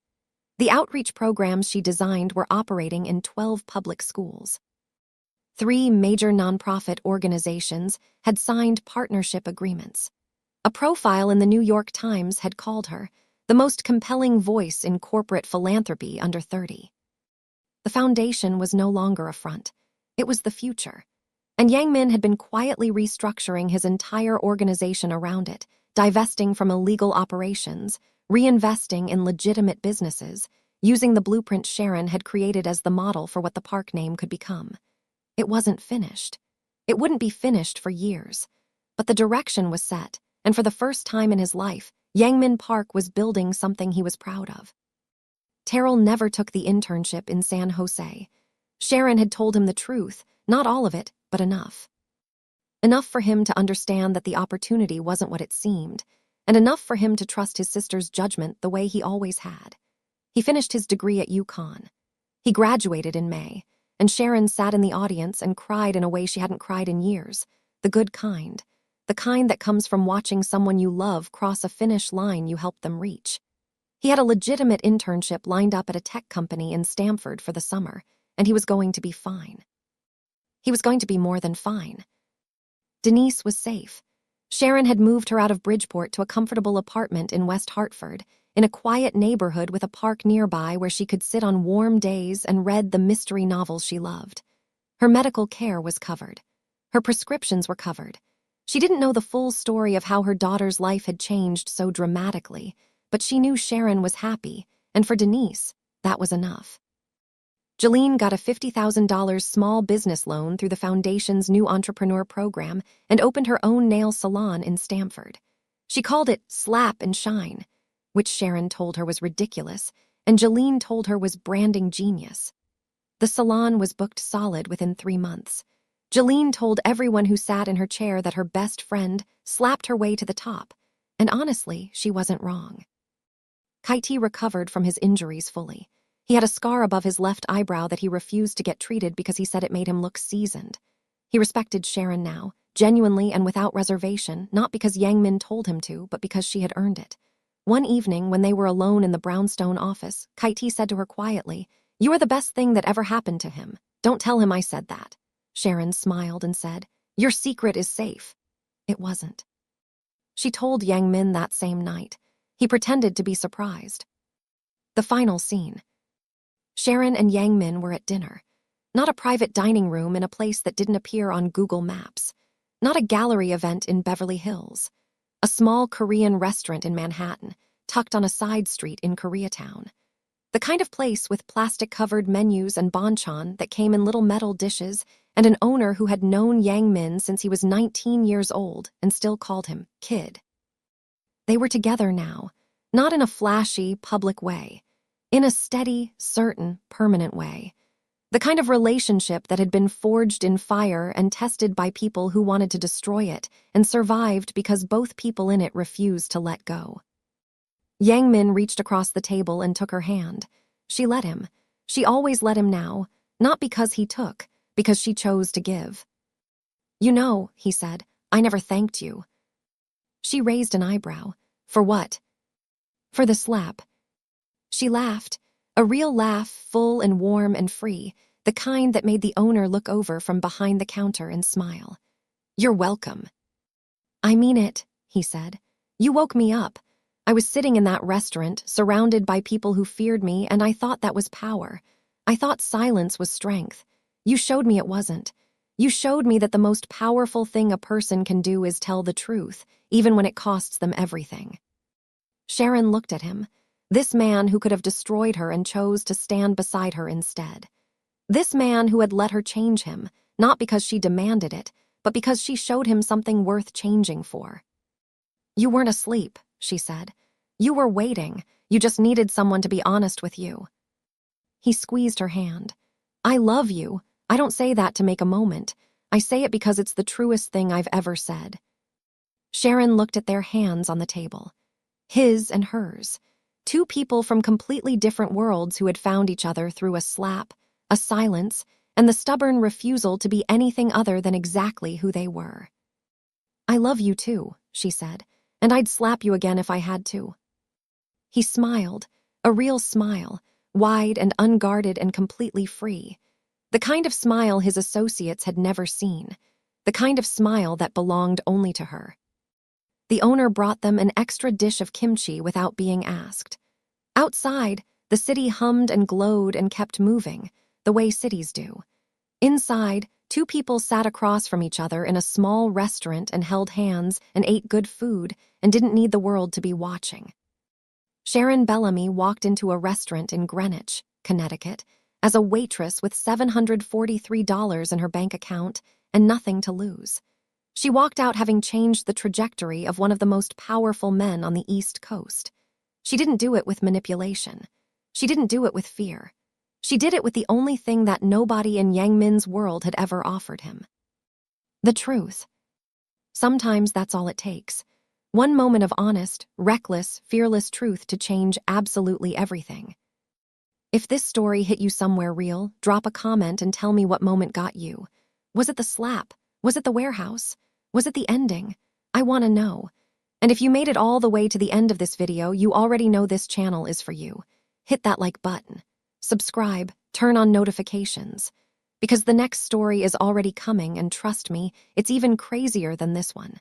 Speaker 1: The outreach programs she designed were operating in 12 public schools. 3 major nonprofit organizations had signed partnership agreements. A profile in the New York Times had called her the most compelling voice in corporate philanthropy under 30. The foundation was no longer a front. It was the future. And Yang Min had been quietly restructuring his entire organization around it, divesting from illegal operations, reinvesting in legitimate businesses, using the blueprint Sharon had created as the model for what the park name could become. It wasn't finished. It wouldn't be finished for years. But the direction was set, and for the first time in his life, Yang Min Park was building something he was proud of. Terrell never took the internship in San Jose. Sharon had told him the truth, not all of it, but enough. Enough for him to understand that the opportunity wasn't what it seemed, and enough for him to trust his sister's judgment the way he always had. He finished his degree at UConn. He graduated in May, and Sharon sat in the audience and cried in a way she hadn't cried in years. The good kind. The kind that comes from watching someone you love cross a finish line you helped them reach. He had a legitimate internship lined up at a tech company in Stamford for the summer, and he was going to be fine. He was going to be more than fine. Denise was safe. Sharon had moved her out of Bridgeport to a comfortable apartment in West Hartford, in a quiet neighborhood with a park nearby where she could sit on warm days and read the mystery novels she loved. Her medical care was covered. Her prescriptions were covered. She didn't know the full story of how her daughter's life had changed so dramatically, but she knew Sharon was happy, and for Denise, that was enough. Jolene got a $50,000 small business loan through the foundation's new entrepreneur program and opened her own nail salon in Stamford. She called it Slap and Shine, which Sharon told her was ridiculous, and Jolene told her was branding genius. The salon was booked solid within 3 months. Jolene told everyone who sat in her chair that her best friend slapped her way to the top, and honestly, she wasn't wrong. Kaiti recovered from his injuries fully. He had a scar above his left eyebrow that he refused to get treated because he said it made him look seasoned. He respected Sharon now, genuinely and without reservation, not because Yang Min told him to, but because she had earned it. One evening, when they were alone in the brownstone office, Kaiti said to her quietly, "You are the best thing that ever happened to him. Don't tell him I said that." Sharon smiled and said, "Your secret is safe." It wasn't. She told Yang Min that same night. He pretended to be surprised. The final scene. Sharon and Yang Min were at dinner. Not a private dining room in a place that didn't appear on Google Maps. Not a gallery event in Beverly Hills. A small Korean restaurant in Manhattan, tucked on a side street in Koreatown. The kind of place with plastic-covered menus and banchan that came in little metal dishes, and an owner who had known Yang Min since he was 19 years old and still called him Kid. They were together now, not in a flashy, public way. In a steady, certain, permanent way. The kind of relationship that had been forged in fire and tested by people who wanted to destroy it and survived because both people in it refused to let go. Yang Min reached across the table and took her hand. She let him. She always let him now, not because he took, because she chose to give. "You know," he said, "I never thanked you." She raised an eyebrow. "For what?" "For the slap." She laughed, a real laugh, full and warm and free, the kind that made the owner look over from behind the counter and smile. "You're welcome." "I mean it," he said. "You woke me up. I was sitting in that restaurant, surrounded by people who feared me, and I thought that was power. I thought silence was strength. You showed me it wasn't. You showed me that the most powerful thing a person can do is tell the truth, even when it costs them everything." Sharon looked at him. This man who could have destroyed her and chose to stand beside her instead. This man who had let her change him, not because she demanded it, but because she showed him something worth changing for. "You weren't asleep," she said. "You were waiting. You just needed someone to be honest with you." He squeezed her hand. "I love you. I don't say that to make a moment. I say it because it's the truest thing I've ever said." Sharon looked at their hands on the table. His and hers. Two people from completely different worlds who had found each other through a slap, a silence, and the stubborn refusal to be anything other than exactly who they were. "I love you too," she said, "and I'd slap you again if I had to." He smiled, a real smile, wide and unguarded and completely free. The kind of smile his associates had never seen. The kind of smile that belonged only to her. The owner brought them an extra dish of kimchi without being asked. Outside, the city hummed and glowed and kept moving, the way cities do. Inside, two people sat across from each other in a small restaurant and held hands and ate good food and didn't need the world to be watching. Sharon Bellamy walked into a restaurant in Greenwich, Connecticut, as a waitress with $743 in her bank account and nothing to lose. She walked out having changed the trajectory of one of the most powerful men on the East Coast. She didn't do it with manipulation. She didn't do it with fear. She did it with the only thing that nobody in Yang Min's world had ever offered him. The truth. Sometimes that's all it takes. One moment of honest, reckless, fearless truth to change absolutely everything. If this story hit you somewhere real, drop a comment and tell me what moment got you. Was it the slap? Was it the warehouse? Was it the ending? I want to know. And if you made it all the way to the end of this video, you already know this channel is for you. Hit that like button. Subscribe, turn on notifications. Because the next story is already coming, and trust me, it's even crazier than this one.